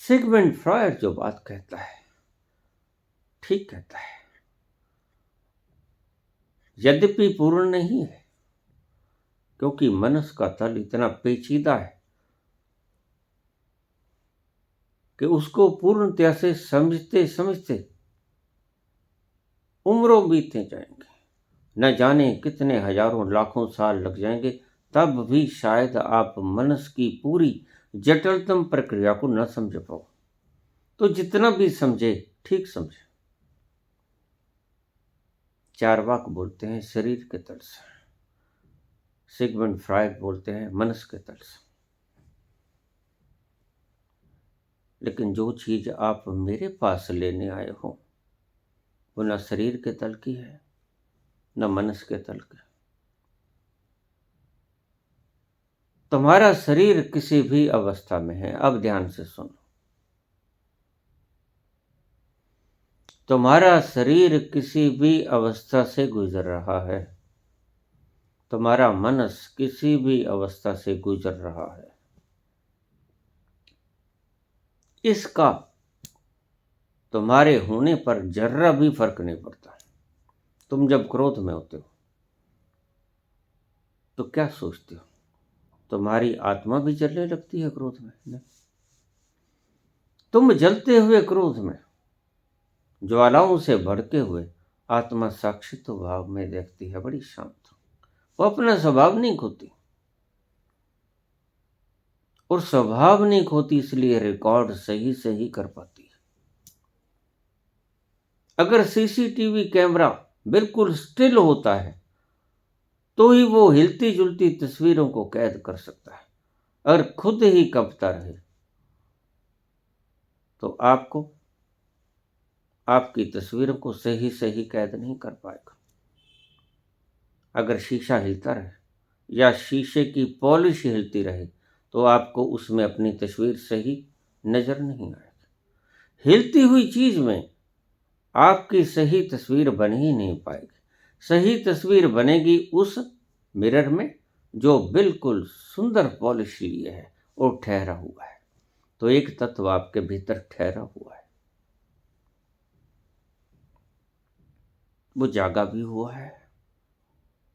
सिगमंड फ्रॉयड जो बात कहता है, ठीक कहता है, यद्यपि पूर्ण नहीं है, क्योंकि मनुष्य का तल इतना पेचीदा है कि उसको पूर्णतया से समझते समझते उम्रों बीतते जाएंगे, न जाने कितने हजारों लाखों साल लग जाएंगे, तब भी शायद आप मनुष्य की पूरी जटिलतम प्रक्रिया को न समझ पाओ। तो जितना भी समझे, ठीक समझे। चार्वाक बोलते हैं शरीर के तल से, सिगमंड फ्रॉयड बोलते हैं मनुष्य के तल से। लेकिन जो चीज आप मेरे पास लेने आए हो, वो न शरीर के तल की है, न मनुष्य के तल की। तुम्हारा शरीर किसी भी अवस्था में है, अब ध्यान से सुनो, तुम्हारा शरीर किसी भी अवस्था से गुजर रहा है, तुम्हारा मनस किसी भी अवस्था से गुजर रहा है। इसका तुम्हारे होने पर जर्रा भी फर्क नहीं पड़ता। तुम जब क्रोध में होते हो तो क्या सोचते हो? तुम्हारी आत्मा भी जलने लगती है क्रोध में? नहीं। तुम जलते हुए क्रोध में, ज्वालाओं से भड़के हुए, आत्मा साक्षित्व भाव में देखती है, बड़ी शांत। वो अपना स्वभाव नहीं खोती, और स्वभाव नहीं खोती, इसलिए रिकॉर्ड सही से ही कर पाती है। अगर सीसीटीवी कैमरा बिल्कुल स्टिल होता है तो ही वो हिलती जुलती तस्वीरों को कैद कर सकता है। अगर खुद ही कंपता रहे तो आपको, आपकी तस्वीरों को सही सही कैद नहीं कर पाएगा। अगर शीशा हिलता रहे या शीशे की पॉलिश हिलती रहे तो आपको उसमें अपनी तस्वीर सही नजर नहीं आएगी। हिलती हुई चीज में आपकी सही तस्वीर बन ही नहीं पाएगी। सही तस्वीर बनेगी उस मिरर में जो बिल्कुल सुंदर पॉलिश लिए है और ठहरा हुआ है। तो एक तत्व आपके भीतर ठहरा हुआ है, वो जागा भी हुआ है,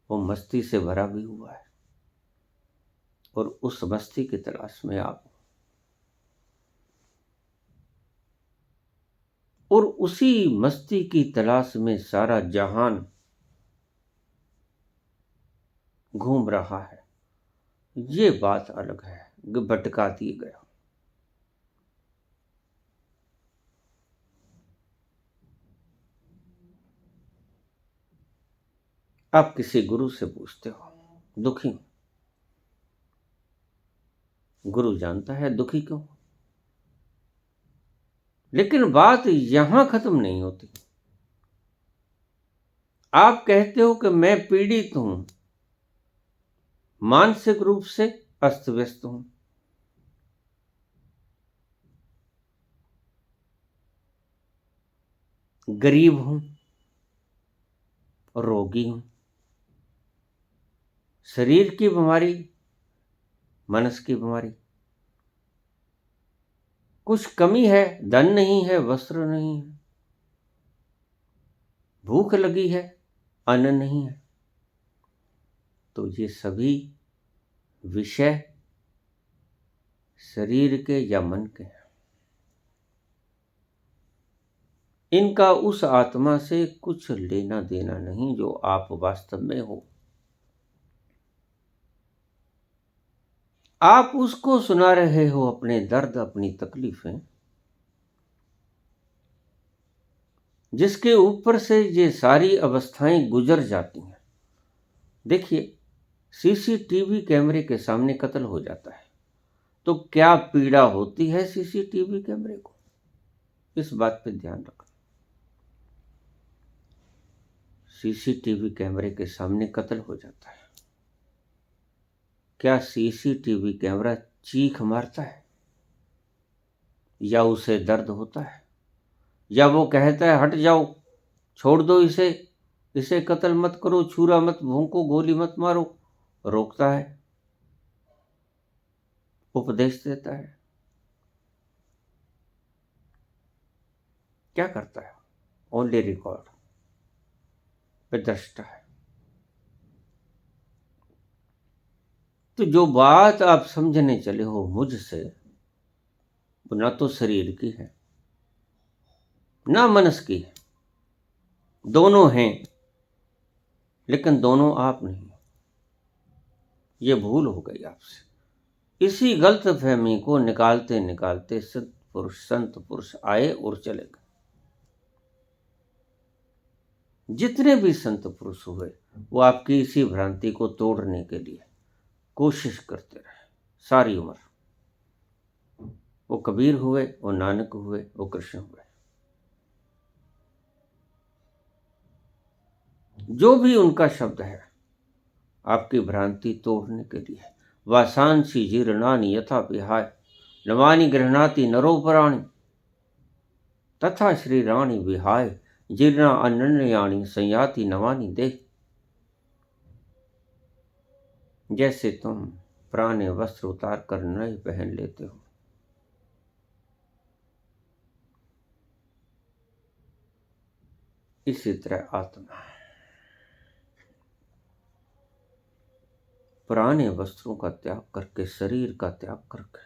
वो मस्ती से भरा भी हुआ है, और उस मस्ती की तलाश में आप, और उसी मस्ती की तलाश में सारा जहान घूम रहा है। ये बात अलग है, भटका दिए गया। आप किसी गुरु से पूछते हो, दुखी हूं। गुरु जानता है दुखी क्यों, लेकिन बात यहां खत्म नहीं होती। आप कहते हो कि मैं पीड़ित हूं, मानसिक रूप से अस्त व्यस्त हूं, गरीब हूं, रोगी हूं, शरीर की बीमारी, मनस की बीमारी, कुछ कमी है, धन नहीं है, वस्त्र नहीं है, भूख लगी है, अन्न नहीं है। तो ये सभी विषय शरीर के या मन के हैं। इनका उस आत्मा से कुछ लेना देना नहीं जो आप वास्तव में हो। आप उसको सुना रहे हो अपने दर्द, अपनी तकलीफें, जिसके ऊपर से ये सारी अवस्थाएं गुजर जाती हैं। देखिए, सीसीटीवी कैमरे के सामने कत्ल हो जाता है, तो क्या पीड़ा होती है सीसीटीवी कैमरे को? इस बात पे ध्यान रखना। सीसीटीवी कैमरे के सामने कत्ल हो जाता है, क्या सीसीटीवी कैमरा चीख मारता है, या उसे दर्द होता है, या वो कहता है हट जाओ, छोड़ दो इसे, इसे कत्ल मत करो, छुरा मत भोंको, गोली मत मारो, रोकता है, उपदेश देता है? क्या करता है? ओनली रिकॉर्ड पे दृष्टा है। तो जो बात आप समझने चले हो मुझसे, वो ना तो शरीर की है ना मनस की है, दोनों हैं, लेकिन दोनों आप नहीं। ये भूल हो गई आपसे। इसी गलत फहमी को निकालते निकालते संत पुरुष आए और चले गए। जितने भी संत पुरुष हुए वो आपकी इसी भ्रांति को तोड़ने के लिए कोशिश करते रहे सारी उम्र। वो कबीर हुए, वो नानक हुए, वो कृष्ण हुए, जो भी उनका शब्द है आपकी भ्रांति तोड़ने के लिए। वासांसी जीर्णानि यथा विहाय नवानि गृह्णाति नरोपराणि तथा श्री राणि विहाय जीर्णा अनन्यानि संयाति नवानि देह। जैसे तुम पुराने वस्त्र उतार कर नए पहन लेते हो, इसी तरह आत्मा पुराने वस्त्रों का त्याग करके, शरीर का त्याग करके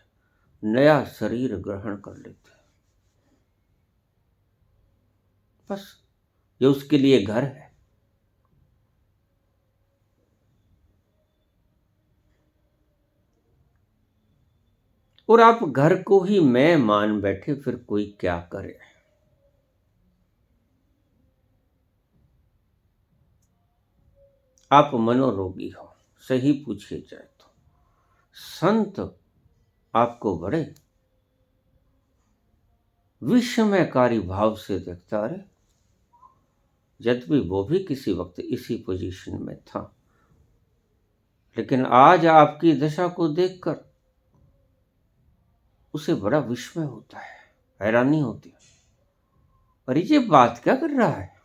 नया शरीर ग्रहण कर लेते हैं। बस ये उसके लिए घर है। और आप घर को ही मैं मान बैठे, फिर कोई क्या करे। आप मनोरोगी हो, सही पूछिए जाए तो। संत आपको बड़े विषमयकारी भाव से देखता रहे, यद्यपि वो भी किसी वक्त इसी पोजीशन में था, लेकिन आज आपकी दशा को देखकर उसे बड़ा विस्मय होता है, हैरानी होती है। अरे ये बात क्या कर रहा है?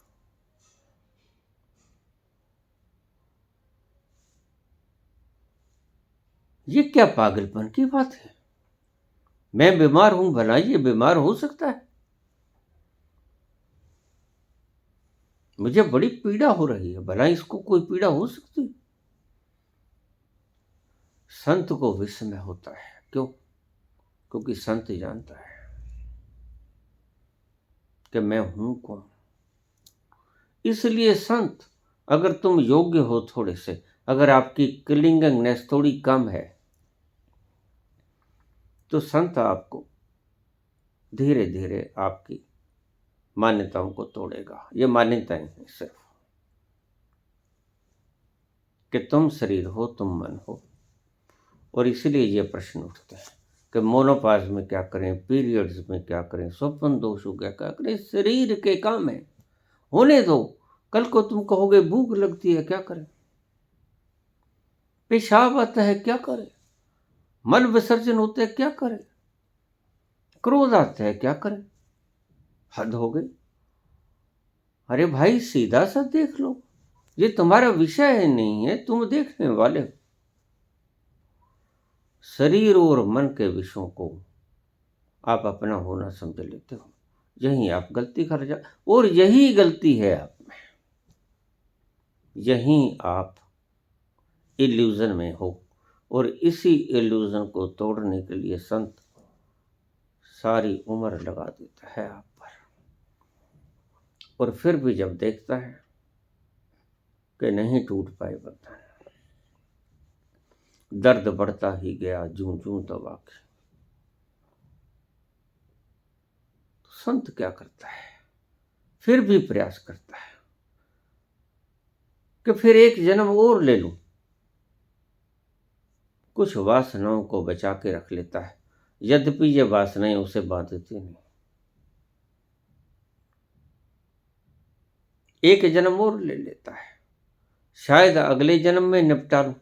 ये क्या पागलपन की बात है? मैं बीमार हूं, भला ये बीमार हो सकता है? मुझे बड़ी पीड़ा हो रही है, भला इसको कोई पीड़ा हो सकती? संत को विस्मय होता है। क्यों? क्योंकि संत जानता है कि मैं हूं कौन। इसलिए संत, अगर तुम योग्य हो थोड़े से, अगर आपकी क्लिंगिंगनेस थोड़ी कम है, तो संत आपको धीरे धीरे आपकी मान्यताओं को तोड़ेगा। ये मान्यताएं हैं सिर्फ कि तुम शरीर हो, तुम मन हो। और इसलिए ये प्रश्न उठते हैं कि मोनोपाज में क्या करें, पीरियड्स में क्या करें, स्वप्न दोष हो गया क्या करें। शरीर के काम है, होने दो। कल को तुम कहोगे भूख लगती है, क्या करें? पेशाब आता है, क्या करें? मन विसर्जन होते है, क्या करें? क्रोध आता है, क्या करें? हद हो गई। अरे भाई सीधा सा देख लो, ये तुम्हारा विषय नहीं है, तुम देखने वाले हो। शरीर और मन के विषयों को आप अपना होना समझ लेते हो, यही आप गलती कर जा। और यही गलती है आप में, यही आप इल्यूजन में हो। और इसी इल्यूजन को तोड़ने के लिए संत सारी उम्र लगा देता है आप पर। और फिर भी जब देखता है कि नहीं टूट पाए बंधन, दर्द बढ़ता ही गया जूं जूं दबा के, तो संत क्या करता है? फिर भी प्रयास करता है कि फिर एक जन्म और ले लूं, कुछ वासनाओं को बचा के रख लेता है, यद्यपि ये वासनाएं उसे बांधती नहीं। एक जन्म और ले लेता है, शायद अगले जन्म में निपटा लूं।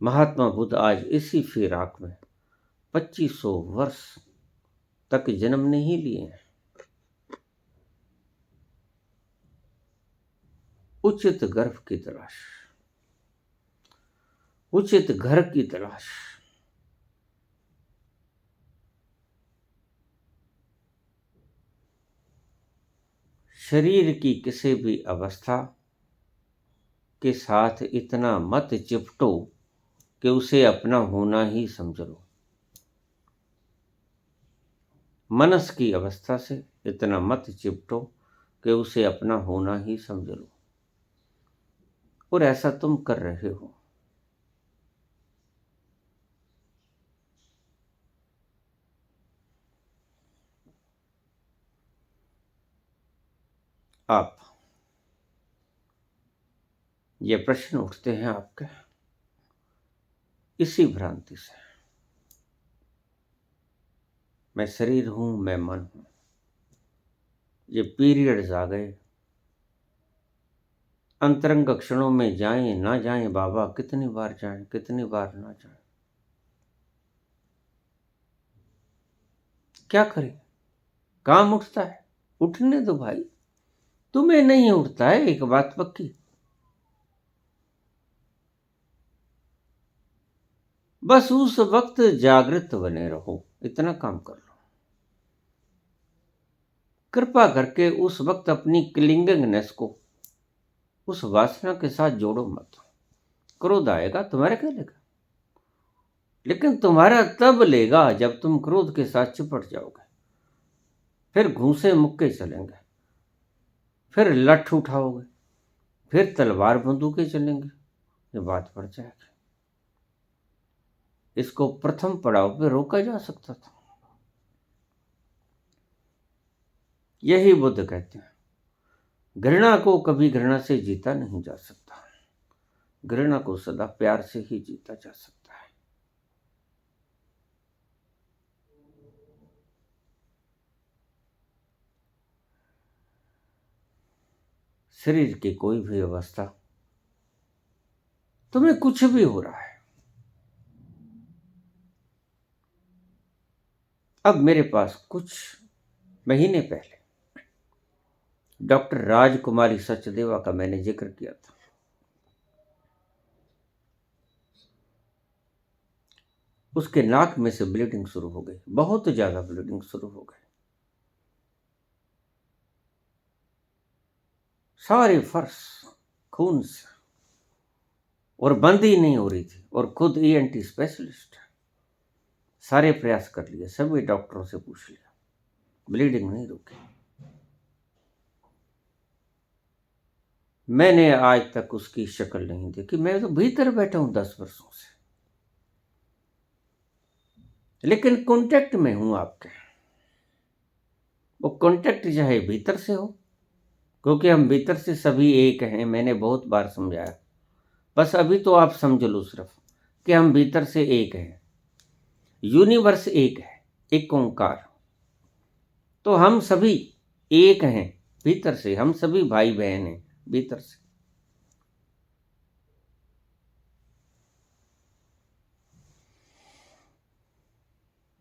महात्मा बुद्ध आज इसी फिराक में 2500 वर्ष तक जन्म नहीं लिए हैं। उचित गर्भ की तलाश, उचित घर की तलाश। शरीर की किसी भी अवस्था के साथ इतना मत चिपटो कि उसे अपना होना ही समझ लो। मनस की अवस्था से इतना मत चिपटो कि उसे अपना होना ही समझ लो, और ऐसा तुम कर रहे हो। आप ये प्रश्न उठते हैं आपके इसी भ्रांति से, मैं शरीर हूं, मैं मन हूं। ये पीरियड्स आ गए, अंतरंग क्षणों में जाएं ना जाएं बाबा, कितनी बार जाएं, कितनी बार ना जाएं। क्या करें, काम उठता है, उठने दो भाई। तुम्हें नहीं उठता है, एक बात पक्की। बस उस वक्त जागृत बने रहो, इतना काम कर लो। कृपा करके उस वक्त अपनी क्लिंगिंगनेस को उस वासना के साथ जोड़ो मत। क्रोध आएगा, तुम्हारे क्या लेगा, लेकिन तुम्हारा तब लेगा जब तुम क्रोध के साथ चिपट जाओगे। फिर घूंसे मुक्के चलेंगे, फिर लठ उठाओगे, फिर तलवार बंदूकें चलेंगी, ये बात बढ़ जाएगी। इसको प्रथम पड़ाव पे रोका जा सकता था। यही बुद्ध कहते हैं, घृणा को कभी घृणा से जीता नहीं जा सकता, घृणा को सदा प्यार से ही जीता जा सकता है। शरीर की कोई भी अवस्था, तुम्हें कुछ भी हो रहा है। अब मेरे पास कुछ महीने पहले डॉक्टर राजकुमारी सचदेवा का मैंने जिक्र किया था। उसके नाक में से ब्लीडिंग शुरू हो गई, बहुत ज्यादा ब्लीडिंग शुरू हो गई। सारे फर्श खून से, और बंद ही नहीं हो रही थी। और खुद ईएनटी स्पेशलिस्ट, सारे प्रयास कर लिए, सभी डॉक्टरों से पूछ लिया, ब्लीडिंग नहीं रुकी। मैंने आज तक उसकी शक्ल नहीं देखी, मैं तो भीतर बैठा हूं 10 वर्षों से, लेकिन कांटेक्ट में हूं आपके। वो कांटेक्ट चाहे भीतर से हो, क्योंकि हम भीतर से सभी एक हैं। मैंने बहुत बार समझाया, बस अभी तो आप समझ लो सिर्फ कि हम भीतर से एक हैं। यूनिवर्स एक है, एक ओंकार। तो हम सभी एक हैं भीतर से, हम सभी भाई बहन हैं भीतर से।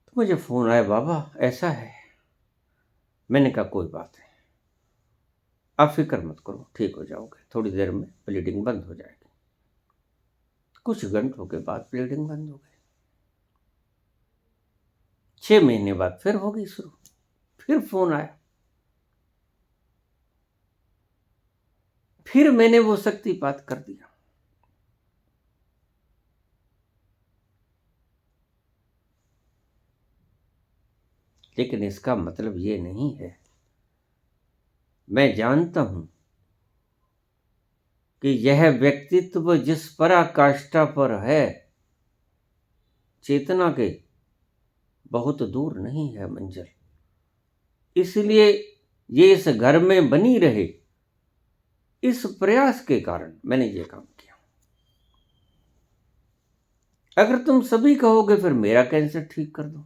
तो मुझे फोन आया, बाबा ऐसा है। मैंने कहा कोई बात नहीं, आप फिक्र मत करो, ठीक हो जाओगे, थोड़ी देर में ब्लीडिंग बंद हो जाएगी। कुछ घंटों के बाद ब्लीडिंग बंद हो गई। 6 महीने बाद फिर हो गई शुरू। फिर फोन आया, फिर मैंने वो शक्तिपात कर दिया। लेकिन इसका मतलब ये नहीं है, मैं जानता हूं कि यह व्यक्तित्व जिस पराकाष्ठा पर है, चेतना के बहुत दूर नहीं है मंजिल। इसलिए ये इस घर में बनी रहे, इस प्रयास के कारण मैंने ये काम किया। अगर तुम सभी कहोगे फिर मेरा कैंसर ठीक कर दो,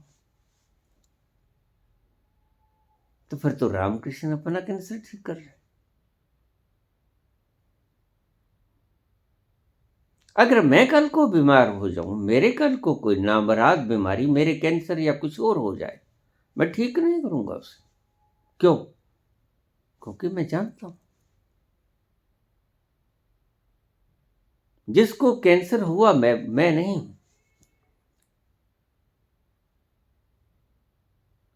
तो फिर तो रामकृष्ण अपना कैंसर ठीक कर रहे। अगर मैं कल को बीमार हो जाऊं, मेरे कल को कोई नामराद बीमारी, मेरे कैंसर या कुछ और हो जाए, मैं ठीक नहीं करूंगा उसे। क्यों? क्योंकि मैं जानता हूं जिसको कैंसर हुआ मैं नहीं हूं।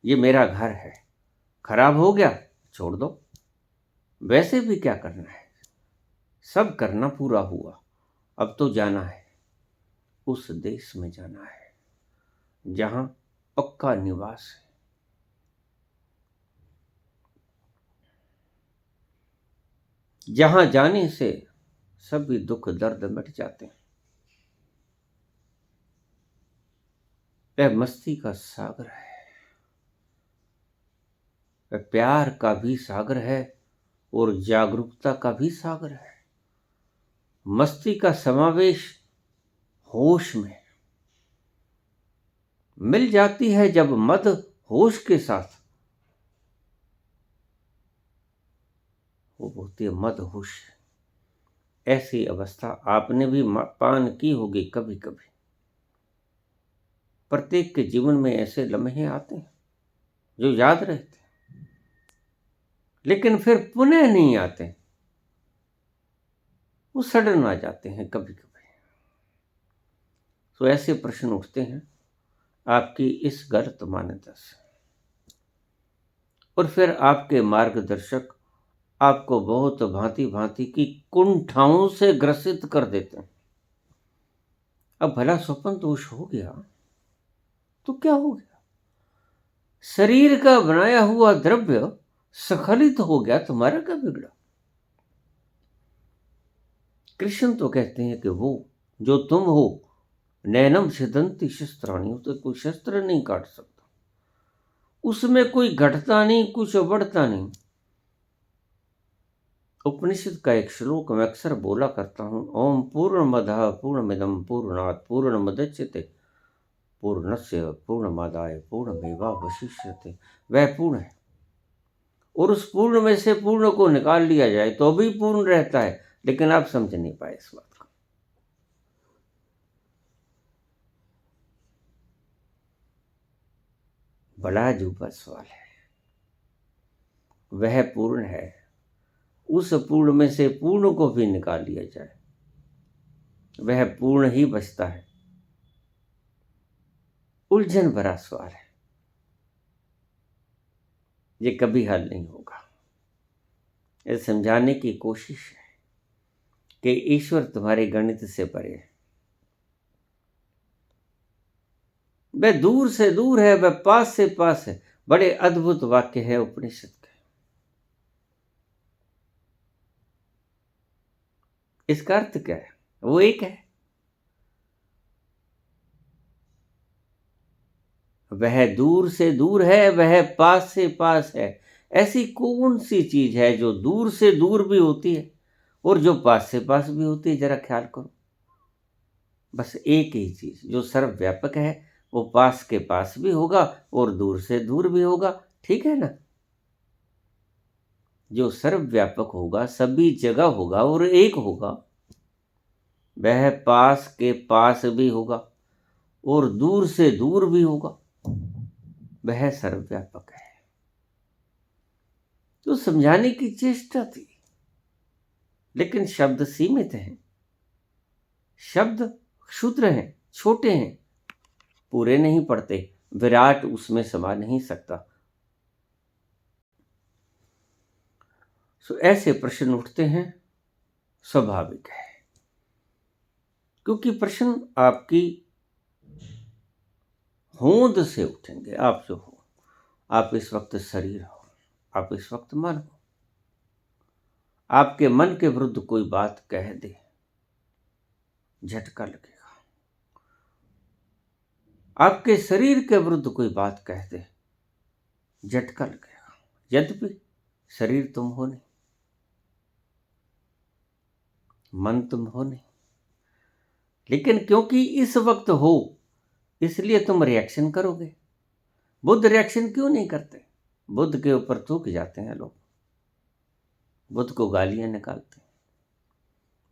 ये मेरा घर है, खराब हो गया छोड़ दो, वैसे भी क्या करना है, सब करना पूरा हुआ। अब तो जाना है, उस देश में जाना है जहां पक्का निवास है। जहां जाने से सभी दुख दर्द मिट जाते हैं। वह मस्ती का सागर है, वह प्यार का भी सागर है और जागरूकता का भी सागर है। मस्ती का समावेश होश में मिल जाती है जब मद होश के साथ, वो होती है मद होश। ऐसी अवस्था आपने भी पान की होगी कभी कभी। प्रत्येक के जीवन में ऐसे लम्हे आते हैं जो याद रहते हैं, लेकिन फिर पुनः नहीं आते, वो सडन आ जाते हैं कभी कभी। तो ऐसे प्रश्न उठते हैं आपकी इस गलत मान्यता से, और फिर आपके मार्गदर्शक आपको बहुत भांति भांति की कुंठाओं से ग्रसित कर देते हैं। अब भला स्वप्न दोष हो गया तो क्या हो गया? शरीर का बनाया हुआ द्रव्य स्खलित हो गया, तुम्हारा क्या बिगड़ा? कृष्ण तो कहते हैं कि वो जो तुम हो, नैनम छिदन्ति शस्त्राणि, तो कोई शस्त्र नहीं काट सकता, उसमें कोई घटता नहीं, कुछ बढ़ता नहीं। उपनिषद का एक श्लोक मैं अक्सर बोला करता हूं, ओम पूर्णमदः पूर्णमिदं पूर्णात् पूर्णमुदच्यते पूर्णस्य पूर्णमादाय पूर्णमेवावशिष्यते। वह पूर्ण है, और उस पूर्ण में से पूर्ण को निकाल लिया जाए तो भी पूर्ण रहता है। लेकिन आप समझ नहीं पाए इस बात को। बड़ा अजूबा सवाल है। वह पूर्ण है, उस पूर्ण में से पूर्ण को भी निकाल लिया जाए, वह पूर्ण ही बचता है। उलझन भरा सवाल है, ये कभी हल नहीं होगा। ये समझाने की कोशिश है कि ईश्वर तुम्हारे गणित से परे है। वह दूर से दूर है, वह पास से पास है। बड़े अद्भुत वाक्य है उपनिषद के। इसका अर्थ क्या है? वो एक है। वह दूर से दूर है, वह पास से पास है। ऐसी कौन सी चीज है जो दूर से दूर भी होती है और जो पास से पास भी होती है? जरा ख्याल करो। बस एक ही चीज जो सर्वव्यापक है, वो पास के पास भी होगा और दूर से दूर भी होगा। ठीक है ना? जो सर्वव्यापक होगा, सभी जगह होगा और एक होगा, वह पास के पास भी होगा और दूर से दूर भी होगा। वह सर्वव्यापक है। तो समझाने की चेष्टा थी, लेकिन शब्द सीमित हैं, शब्द क्षुद्र हैं, छोटे हैं, पूरे नहीं पड़ते, विराट उसमें समा नहीं सकता। सो ऐसे प्रश्न उठते हैं, स्वाभाविक है, क्योंकि प्रश्न आपकी होंद से उठेंगे। आप जो हो, आप इस वक्त शरीर हो, आप इस वक्त मन हो। आपके मन के विरुद्ध कोई बात कह दे, झटका लगेगा। आपके शरीर के विरुद्ध कोई बात कह दे, झटका लगेगा। यद्यपि शरीर तुम हो नहीं। मन तुम हो नहीं, लेकिन क्योंकि इस वक्त हो इसलिए तुम रिएक्शन करोगे। बुद्ध रिएक्शन क्यों नहीं करते? बुद्ध के ऊपर थूक जाते हैं लोग, बुद्ध को गालियां निकालते हैं,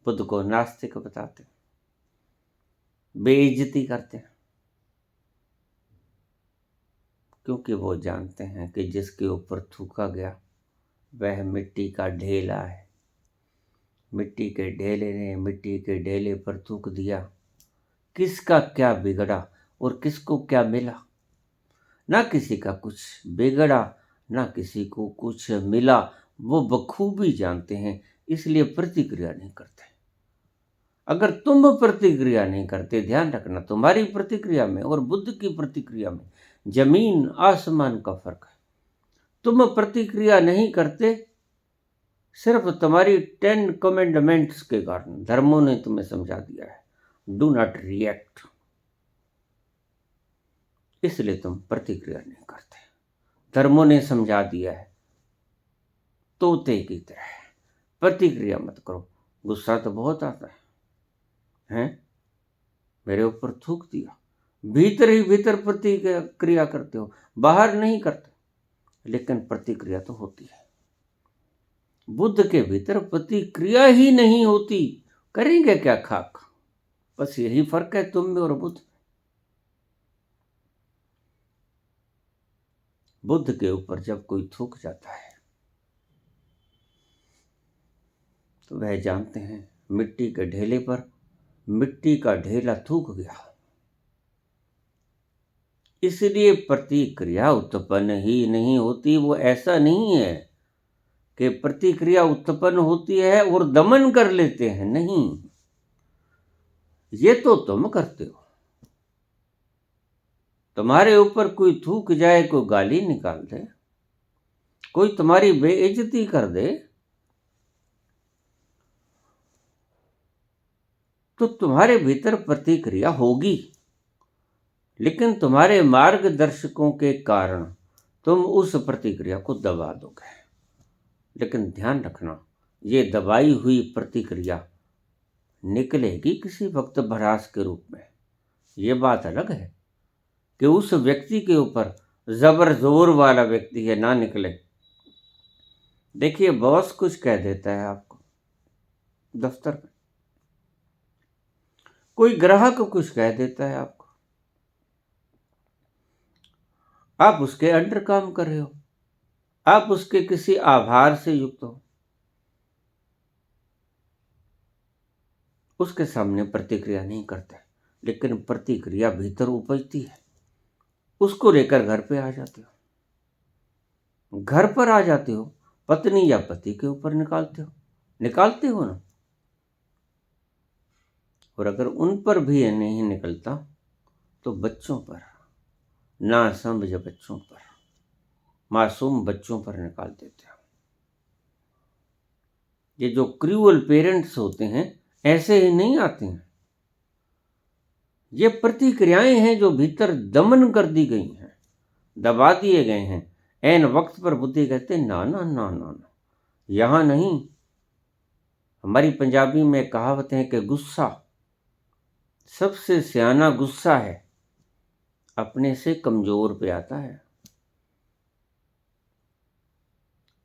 बुद्ध को नास्तिक बताते हैं, बेइज्जती करते हैं, क्योंकि वो जानते हैं कि जिसके ऊपर थूका गया वह मिट्टी का ढेला है। मिट्टी के ढेले ने मिट्टी के ढेले पर थूक दिया, किसका क्या बिगड़ा और किसको क्या मिला? ना किसी का कुछ बिगड़ा, ना किसी को कुछ मिला। वो बखूबी जानते हैं, इसलिए प्रतिक्रिया नहीं करते। अगर तुम प्रतिक्रिया नहीं करते, ध्यान रखना, तुम्हारी प्रतिक्रिया में और बुद्ध की प्रतिक्रिया में जमीन आसमान का फर्क है। तुम प्रतिक्रिया नहीं करते सिर्फ तुम्हारी 10 कमेंडमेंट्स के कारण। धर्मों ने तुम्हें समझा दिया है, डू नॉट रिएक्ट, इसलिए तुम प्रतिक्रिया नहीं करते। धर्मों ने समझा दिया है तोते की तरह, प्रतिक्रिया मत करो। गुस्सा तो बहुत आता है, हैं? मेरे ऊपर थूक दिया, भीतर ही भीतर प्रतिक्रिया करते हो, बाहर नहीं करते, लेकिन प्रतिक्रिया तो होती है। बुद्ध के भीतर प्रतिक्रिया ही नहीं होती, करेंगे क्या खाक? बस यही फर्क है तुम में और बुद्ध में। बुद्ध के ऊपर जब कोई थूक जाता है तो वह जानते हैं मिट्टी के ढेले पर मिट्टी का ढेला थूक गया, इसलिए प्रतिक्रिया उत्पन्न ही नहीं होती। वो ऐसा नहीं है कि प्रतिक्रिया उत्पन्न होती है और दमन कर लेते हैं, नहीं, ये तो तुम करते हो। तुम्हारे ऊपर कोई थूक जाए, कोई गाली निकाल दे, कोई तुम्हारी बेइज्जती कर दे, तो तुम्हारे भीतर प्रतिक्रिया होगी, लेकिन तुम्हारे मार्गदर्शकों के कारण तुम उस प्रतिक्रिया को दबा दोगे। लेकिन ध्यान रखना, ये दबाई हुई प्रतिक्रिया निकलेगी किसी वक्त भड़ास के रूप में। ये बात अलग है कि उस व्यक्ति के ऊपर जबर जोर वाला व्यक्ति है, ना निकले। देखिए, बॉस कुछ कह देता है आपको दफ्तर में, कोई ग्राहक कुछ कह देता है आपको, आप उसके अंडर काम कर रहे हो, आप उसके किसी आभार से युक्त हो, उसके सामने प्रतिक्रिया नहीं करते, लेकिन प्रतिक्रिया भीतर उपजती है। उसको लेकर घर पे आ जाते हो, घर पर आ जाते हो, पत्नी या पति के ऊपर निकालते हो ना। और अगर उन पर भी नहीं निकलता तो बच्चों पर, ना समझ बच्चों पर, मासूम बच्चों पर निकाल देते हो। ये जो क्रूअल पेरेंट्स होते हैं ऐसे ही नहीं आते हैं, ये प्रतिक्रियाएं हैं जो भीतर दमन कर दी गई हैं, दबा दिए गए हैं। ऐन वक्त पर बुद्धि कहते ना ना ना ना ना, यहां नहीं। हमारी पंजाबी में कहावत है कि गुस्सा, सबसे सियाना गुस्सा है अपने से कमजोर पे आता है,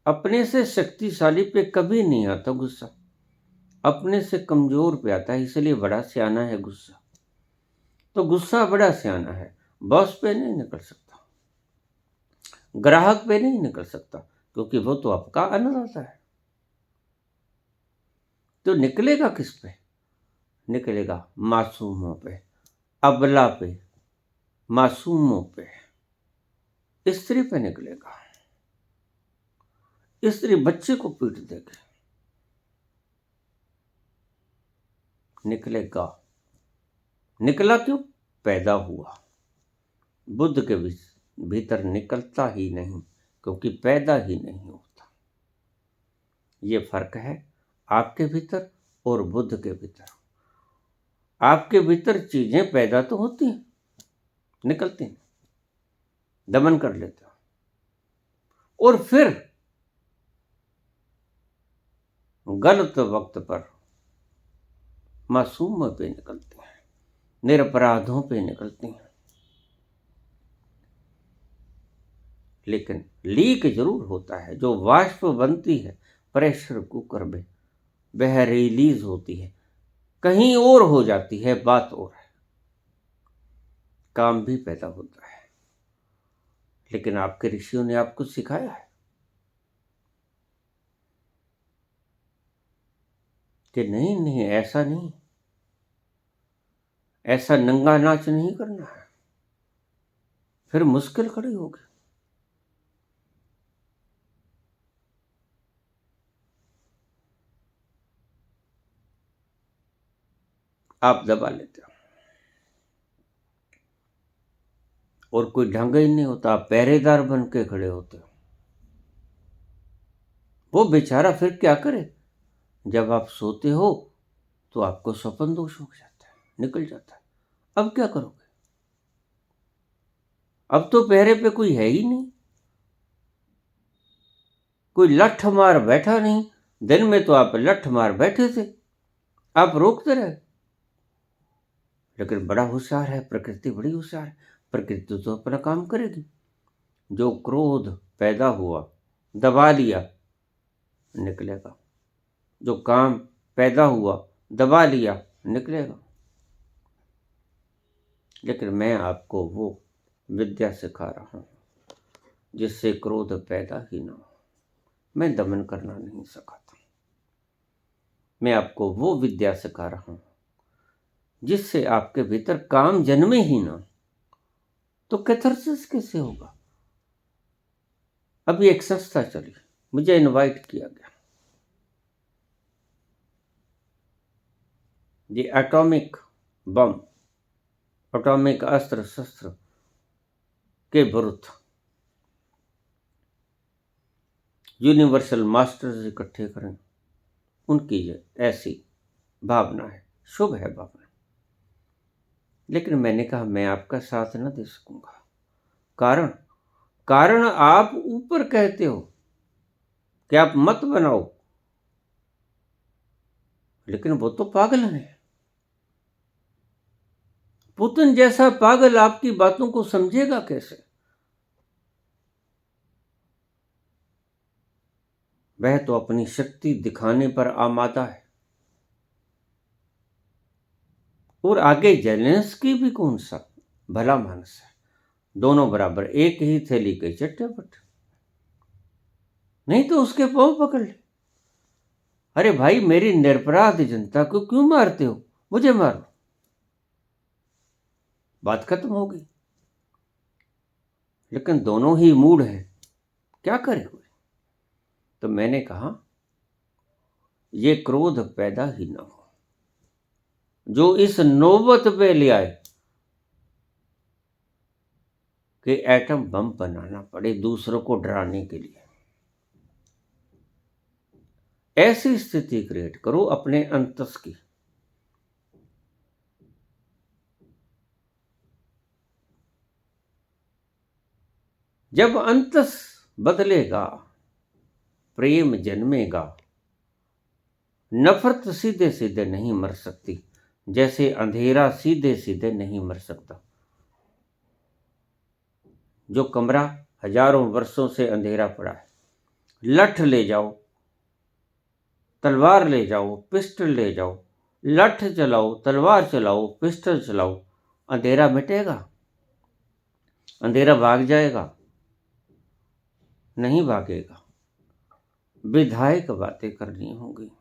अपने से शक्तिशाली पे कभी नहीं आता गुस्सा, अपने से कमजोर पे आता है, इसलिए बड़ा सियाना है गुस्सा। तो गुस्सा बड़ा सियाना है, बॉस पे नहीं निकल सकता, ग्राहक पे नहीं निकल सकता, क्योंकि वो तो आपका अन्नदाता है। तो निकलेगा किस पे? निकलेगा मासूमों पे, अबला पे, मासूमों पे, स्त्री पे निकलेगा। स्त्री बच्चे को पीट देगी, निकलेगा। निकला क्यों? पैदा हुआ। बुद्ध के भीतर निकलता ही नहीं, क्योंकि पैदा ही नहीं होता। ये फर्क है आपके भीतर और बुद्ध के भीतर। आपके भीतर चीजें पैदा तो होती हैं, निकलती हैं, दमन कर लेते हो, और फिर गलत वक्त पर मासूमों पे निकलती हैं, निरपराधों पे निकलती हैं। लेकिन लीक जरूर होता है, जो वाष्प बनती है प्रेशर कुकर में, वह रिलीज होती है, कहीं और हो जाती है, बात और है, काम भी पैदा होता है। लेकिन आपके ऋषियों ने आपको सिखाया है कि नहीं नहीं, ऐसा नहीं, ऐसा नंगा नाच नहीं करना है, फिर मुश्किल खड़ी होगी। आप दबा लेते हो और कोई ढंग ही नहीं होता, आप पहरेदार बन के खड़े होते हो। वो बेचारा फिर क्या करे? जब आप सोते हो तो आपको स्वप्न दोष हो जाता है, निकल जाता है। अब क्या करोगे? अब तो पहरे पे कोई है ही नहीं, कोई लठ मार बैठा नहीं। दिन में तो आप लठ मार बैठे थे, आप रोकते रहे। लेकिन बड़ा होशियार है प्रकृति, बड़ी होशियार है। प्रकृति तो अपना काम करेगी। जो क्रोध पैदा हुआ, दबा लिया, निकलेगा। जो काम पैदा हुआ, दबा लिया, निकलेगा। लेकिन मैं आपको वो विद्या सिखा रहा हूं जिससे क्रोध पैदा ही ना हो। मैं दमन करना नहीं सिखाता, मैं आपको वो विद्या सिखा रहा हूं जिससे आपके भीतर काम जन्मे ही ना। तो कैथारसिस कैसे होगा? अभी एक संस्था चली, मुझे इनवाइट किया गया, ये एटॉमिक बम, एटॉमिक अस्त्र शस्त्र के विरुद्ध यूनिवर्सल मास्टर्स इकट्ठे करें, उनकी ये ऐसी भावना है, शुभ है भावना। लेकिन मैंने कहा मैं आपका साथ न दे सकूंगा। कारण कारण आप ऊपर कहते हो कि आप मत बनाओ, लेकिन वो तो पागल है। पुतिन जैसा पागल आपकी बातों को समझेगा कैसे? वह तो अपनी शक्ति दिखाने पर आमादा है। और आगे जेलेंस्की भी कौन सा भला मानस है, दोनों बराबर, एक ही थैली के चट्टे-बट्टे। नहीं तो उसके पांव पकड़ ले। अरे भाई, मेरी निरपराध जनता को क्यों मारते हो? मुझे मारो, बात खत्म हो गई। लेकिन दोनों ही मूड है, क्या करे कोई? तो मैंने कहा ये क्रोध पैदा ही ना हो जो इस नौबत पे ले आए कि एटम बम बनाना पड़े दूसरों को डराने के लिए। ऐसी स्थिति क्रिएट करो अपने अंतस की। जब अंतस बदलेगा, प्रेम जन्मेगा। नफरत सीधे सीधे नहीं मर सकती, जैसे अंधेरा सीधे सीधे नहीं मर सकता। जो कमरा हजारों वर्षों से अंधेरा पड़ा है, लठ ले जाओ, तलवार ले जाओ, पिस्टल ले जाओ, लठ चलाओ, तलवार चलाओ, पिस्टल चलाओ, अंधेरा मिटेगा? अंधेरा भाग जाएगा? नहीं भागेगा। विधायक बातें करनी होगी।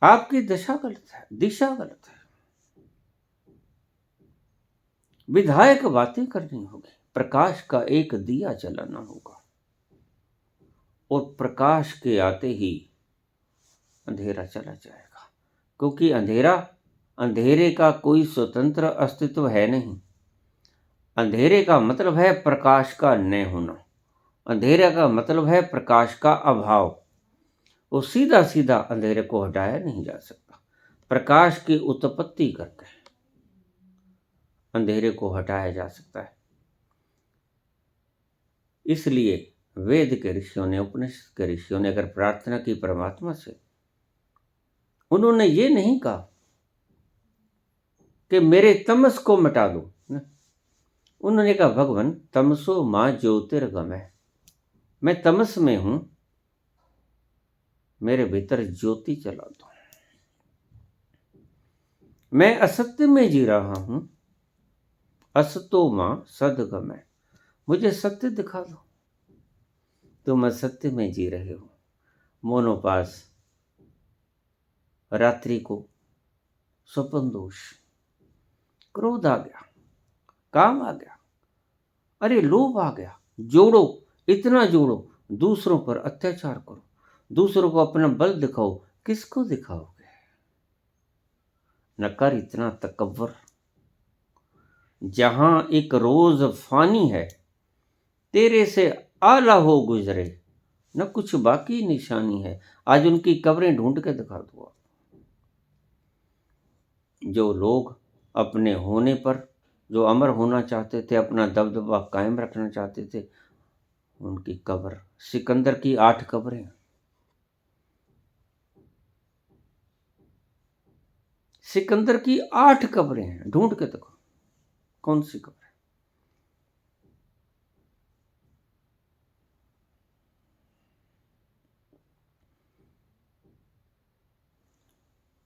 आपकी दशा गलत है, दिशा गलत है। विधायक बातें करनी होगी। प्रकाश का एक दिया जलाना होगा, और प्रकाश के आते ही अंधेरा चला जाएगा। क्योंकि अंधेरे का कोई स्वतंत्र अस्तित्व है नहीं। अंधेरे का मतलब है प्रकाश का न होना। अंधेरे का मतलब है प्रकाश का अभाव। वो सीधा सीधा अंधेरे को हटाया नहीं जा सकता। प्रकाश की उत्पत्ति करके अंधेरे को हटाया जा सकता है। इसलिए वेद के ऋषियों ने, उपनिषद के ऋषियों ने अगर प्रार्थना की परमात्मा से उन्होंने ये नहीं कहा कि मेरे तमस को मिटा दो, उन्होंने कहा भगवान तमसो मां ज्योतिर्गमय, मैं तमस में हूं, मेरे भीतर ज्योति चला दो। मैं असत्य में जी रहा हूं, असतो मां सदगमय, मुझे सत्य दिखा दो। तुम असत्य में जी रहे हो, मोनोपास, रात्रि को स्वप्न दोष, क्रोध आ गया, काम आ गया, अरे लोभ आ गया, जोड़ो, इतना जोड़ो, दूसरों पर अत्याचार करो, दूसरों को अपना बल दिखाओ, किसको दिखाओगे? न कर इतना तकब्बर, जहां एक रोज फानी है, तेरे से आला हो गुजरे, न कुछ बाकी निशानी है। आज उनकी कब्रें ढूंढ के दिखा दो। जो लोग अपने होने पर, जो अमर होना चाहते थे, अपना दबदबा कायम रखना चाहते थे, उनकी कब्र, सिकंदर की 8 कब्रें, सिकंदर की 8 कब्रें हैं, ढूंढ के देखो कौन सी कब्र है।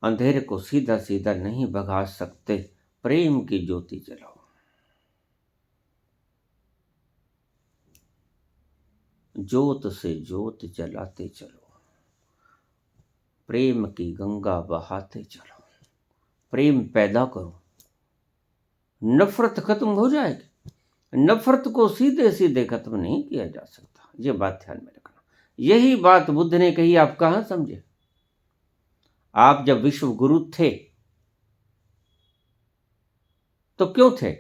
अंधेरे को सीधा सीधा नहीं भगा सकते, प्रेम की ज्योति जलाओ। ज्योत से ज्योत जलाते चलो, प्रेम की गंगा बहाते चलो, प्रेम पैदा करो, नफरत खत्म हो जाएगी। नफरत को सीधे सीधे खत्म नहीं किया जा सकता, ये बात ध्यान में रखना। यही बात बुद्ध ने कही, आप कहां समझे? आप जब विश्व गुरु थे तो क्यों थे?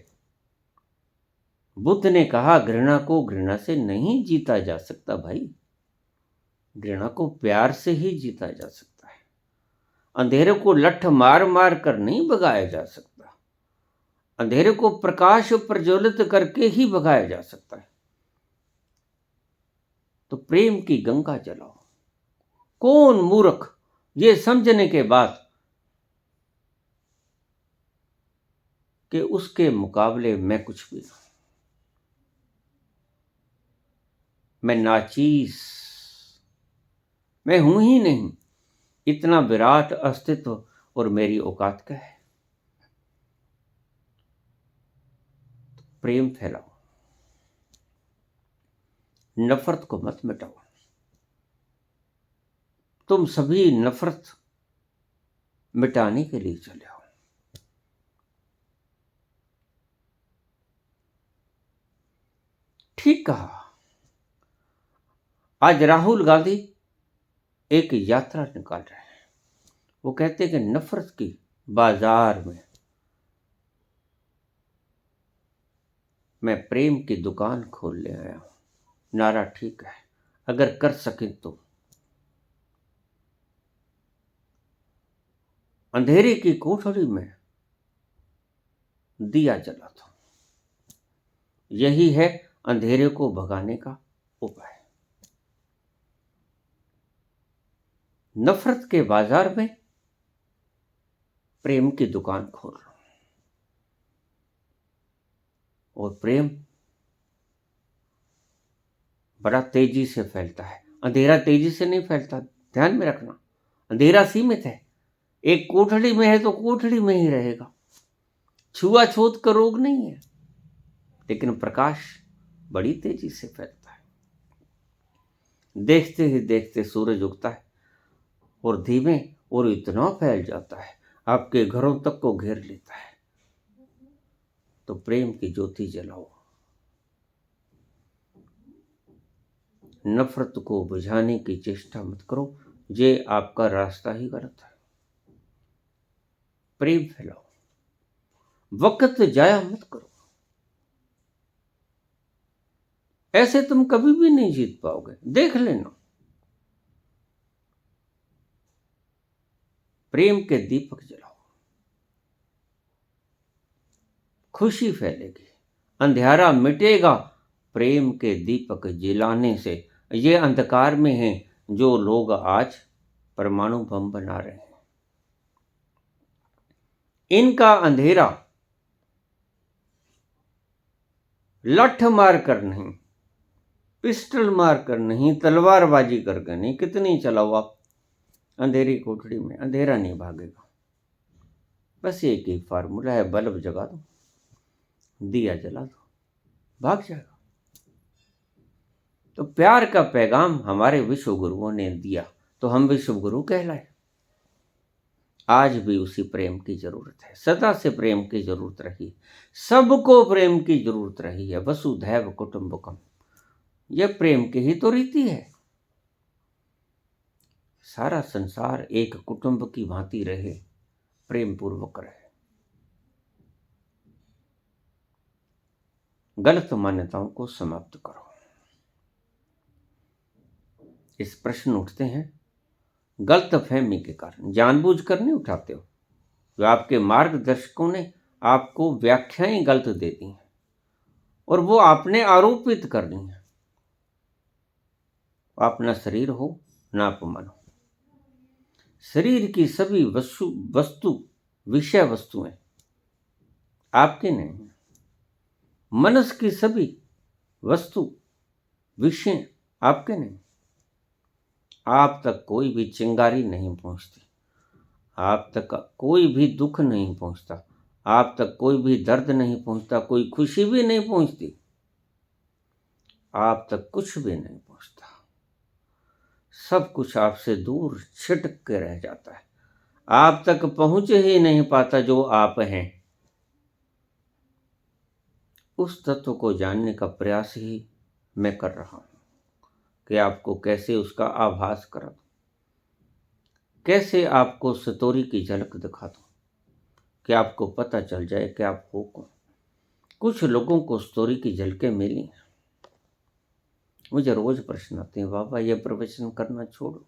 बुद्ध ने कहा घृणा को घृणा से नहीं जीता जा सकता भाई, घृणा को प्यार से ही जीता जा सकता है। अंधेरे को लठ मार मार कर नहीं भगाया जा सकता, अंधेरे को प्रकाश प्रज्वलित करके ही भगाया जा सकता है। तो प्रेम की गंगा जलाओ। कौन मूर्ख ये समझने के बाद कि उसके मुकाबले मैं कुछ भी नहीं, मैं नाचीज, मैं हूं ही नहीं, इतना विराट अस्तित्व और मेरी औकात क्या है? तो प्रेम फैलाओ, नफरत को मत मिटाओ। तुम सभी नफरत मिटाने के लिए चले आओ। ठीक कहा। आज राहुल गांधी एक यात्रा निकाल रहे हैं। वो कहते हैं कि नफरत की बाजार में मैं प्रेम की दुकान खोल ले आया हूं। नारा ठीक है, अगर कर सके तो। अंधेरे की कोठरी में दिया जला दो, यही है अंधेरे को भगाने का उपाय। नफरत के बाजार में प्रेम की दुकान खोल लो, और प्रेम बड़ा तेजी से फैलता है, अंधेरा तेजी से नहीं फैलता, ध्यान में रखना। अंधेरा सीमित है, एक कोठड़ी में है तो कोठड़ी में ही रहेगा, छुआछूत का रोग नहीं है, लेकिन प्रकाश बड़ी तेजी से फैलता है। देखते ही देखते सूरज उगता है और धीमे और इतना फैल जाता है, आपके घरों तक को घेर लेता है। तो प्रेम की ज्योति जलाओ, नफरत को बुझाने की चेष्टा मत करो, ये आपका रास्ता ही गलत है। प्रेम फैलाओ, वक्त जाया मत करो, ऐसे तुम कभी भी नहीं जीत पाओगे, देख लेना। प्रेम के दीपक जलाओ, खुशी फैलेगी, अंधेरा मिटेगा प्रेम के दीपक जलाने से। ये अंधकार में हैं जो लोग आज परमाणु बम बना रहे हैं, इनका अंधेरा लठ मार कर नहीं, पिस्टल मार कर नहीं, तलवारबाजी करके नहीं, कितनी चलाओ आप अंधेरी कोठड़ी में, अंधेरा नहीं भागेगा। बस एक ही फार्मूला है, बल्ब जगा दो, दिया जला दो, भाग जाएगा। तो प्यार का पैगाम हमारे विश्व गुरुओं ने दिया, तो हम विश्व गुरु कहलाए। आज भी उसी प्रेम की जरूरत है, सदा से प्रेम की जरूरत रही, सबको प्रेम की जरूरत रही है। वसुधैव कुटुंबकम, यह प्रेम की ही तो रीति है। सारा संसार एक कुटुंब की भांति रहे, प्रेम पूर्वक रहे। गलत मान्यताओं को समाप्त करो। इस प्रश्न उठते हैं गलत फहमी के कारण, जानबूझकर नहीं उठाते हो। जो आपके मार्गदर्शकों ने आपको व्याख्याएं गलत दे दी हैं और वो आपने आरोपित कर दी हैं। आप ना शरीर हो ना अपमान हो। शरीर की सभी वस्तु विषय वस्तुएं आपके नहीं हैं। मनस की सभी वस्तु विषय आपके नहीं। आप तक कोई भी चिंगारी नहीं पहुंचती, आप तक कोई भी दुख नहीं पहुंचता, आप तक कोई भी दर्द नहीं पहुंचता, कोई खुशी भी नहीं पहुंचती, आप तक कुछ भी नहीं पहुंचता। सब कुछ आपसे दूर छिटक के रह जाता है, आप तक पहुंच ही नहीं पाता जो आप हैं। उस तत्व को जानने का प्रयास ही मैं कर रहा हूं कि आपको कैसे उसका आभास करा दूं, कैसे आपको सतोरी की झलक दिखा दूं कि आपको पता चल जाए कि आप हो कौन। कुछ लोगों को सतोरी की झलकें मिली हैं। मुझे रोज प्रश्न आते हैं, बाबा ये प्रवचन करना छोड़ो।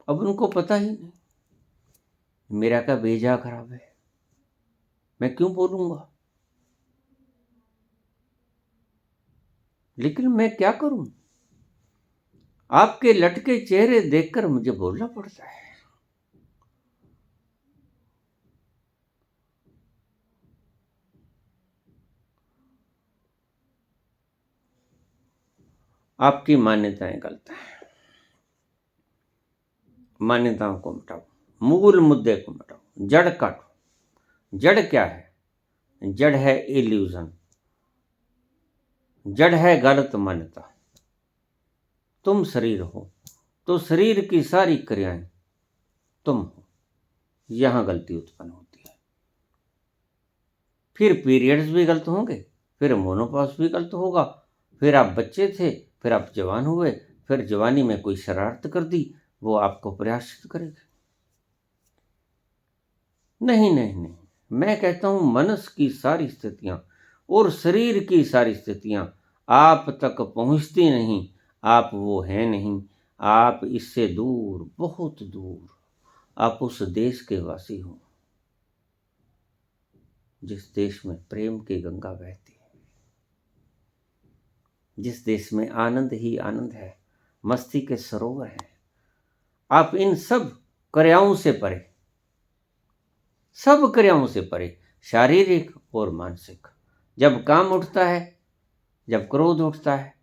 अब उनको पता ही नहीं मेरा क्या भेजा खराब है, मैं क्यों बोलूंगा। लेकिन मैं क्या करूं, आपके लटके चेहरे देखकर मुझे बोलना पड़ता है। आपकी मान्यताएं गलत हैं। मान्यताओं को मिटाओ, मूल मुद्दे को मिटाओ, जड़ काटो। जड़ क्या है? जड़ है इल्यूजन, जड़ है गलत मान्यता। तुम शरीर हो तो शरीर की सारी क्रियाएं तुम हो, यहां गलती उत्पन्न होती है। फिर पीरियड्स भी गलत होंगे, फिर मोनोपॉज भी गलत होगा, फिर आप बच्चे थे, फिर आप जवान हुए, फिर जवानी में कोई शरारत कर दी, वो आपको प्रयासित करेगी। नहीं नहीं नहीं, मैं कहता हूं मनस की सारी स्थितियां और शरीर की सारी स्थितियां आप तक पहुंचती नहीं। आप वो हैं नहीं, आप इससे दूर, बहुत दूर। आप उस देश के वासी हो जिस देश में प्रेम की गंगा बहती है, जिस देश में आनंद ही आनंद है, मस्ती के सरोवर हैं। आप इन सब क्रियाओं से परे, सब क्रियाओं से परे, शारीरिक और मानसिक। जब काम उठता है, जब क्रोध उठता है,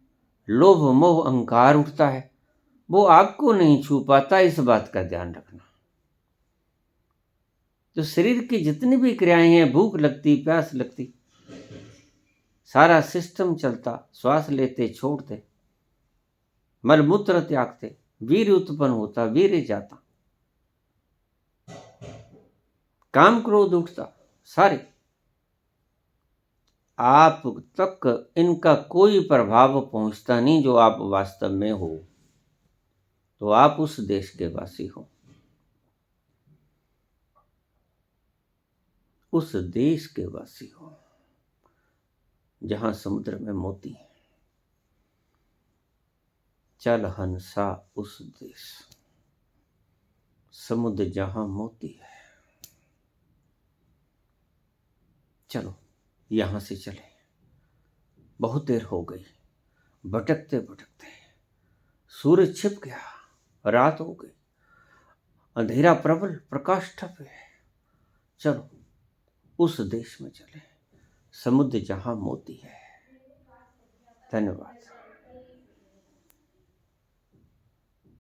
लोभ मोह अहंकार उठता है, वो आपको नहीं छू पाता, इस बात का ध्यान रखना। तो शरीर की जितनी भी क्रियाएं हैं, भूख लगती, प्यास लगती, सारा सिस्टम चलता, श्वास लेते छोड़ते, मलमूत्र त्यागते, वीर्य उत्पन्न होता, वीर्य जाता, काम क्रोध उठता, सारे आप तक इनका कोई प्रभाव पहुंचता नहीं जो आप वास्तव में हो। तो आप उस देश के वासी हो, उस देश के वासी हो जहां समुद्र में मोती है। चल हंसा उस देश, समुद्र जहां मोती है। चलो यहां से चले, बहुत देर हो गई, भटकते भटकते सूरज छिप गया, रात हो गई। अंधेरा प्रबल प्रकाश ठप है। चलो उस देश में चले, समुद्र जहां मोती है। धन्यवाद।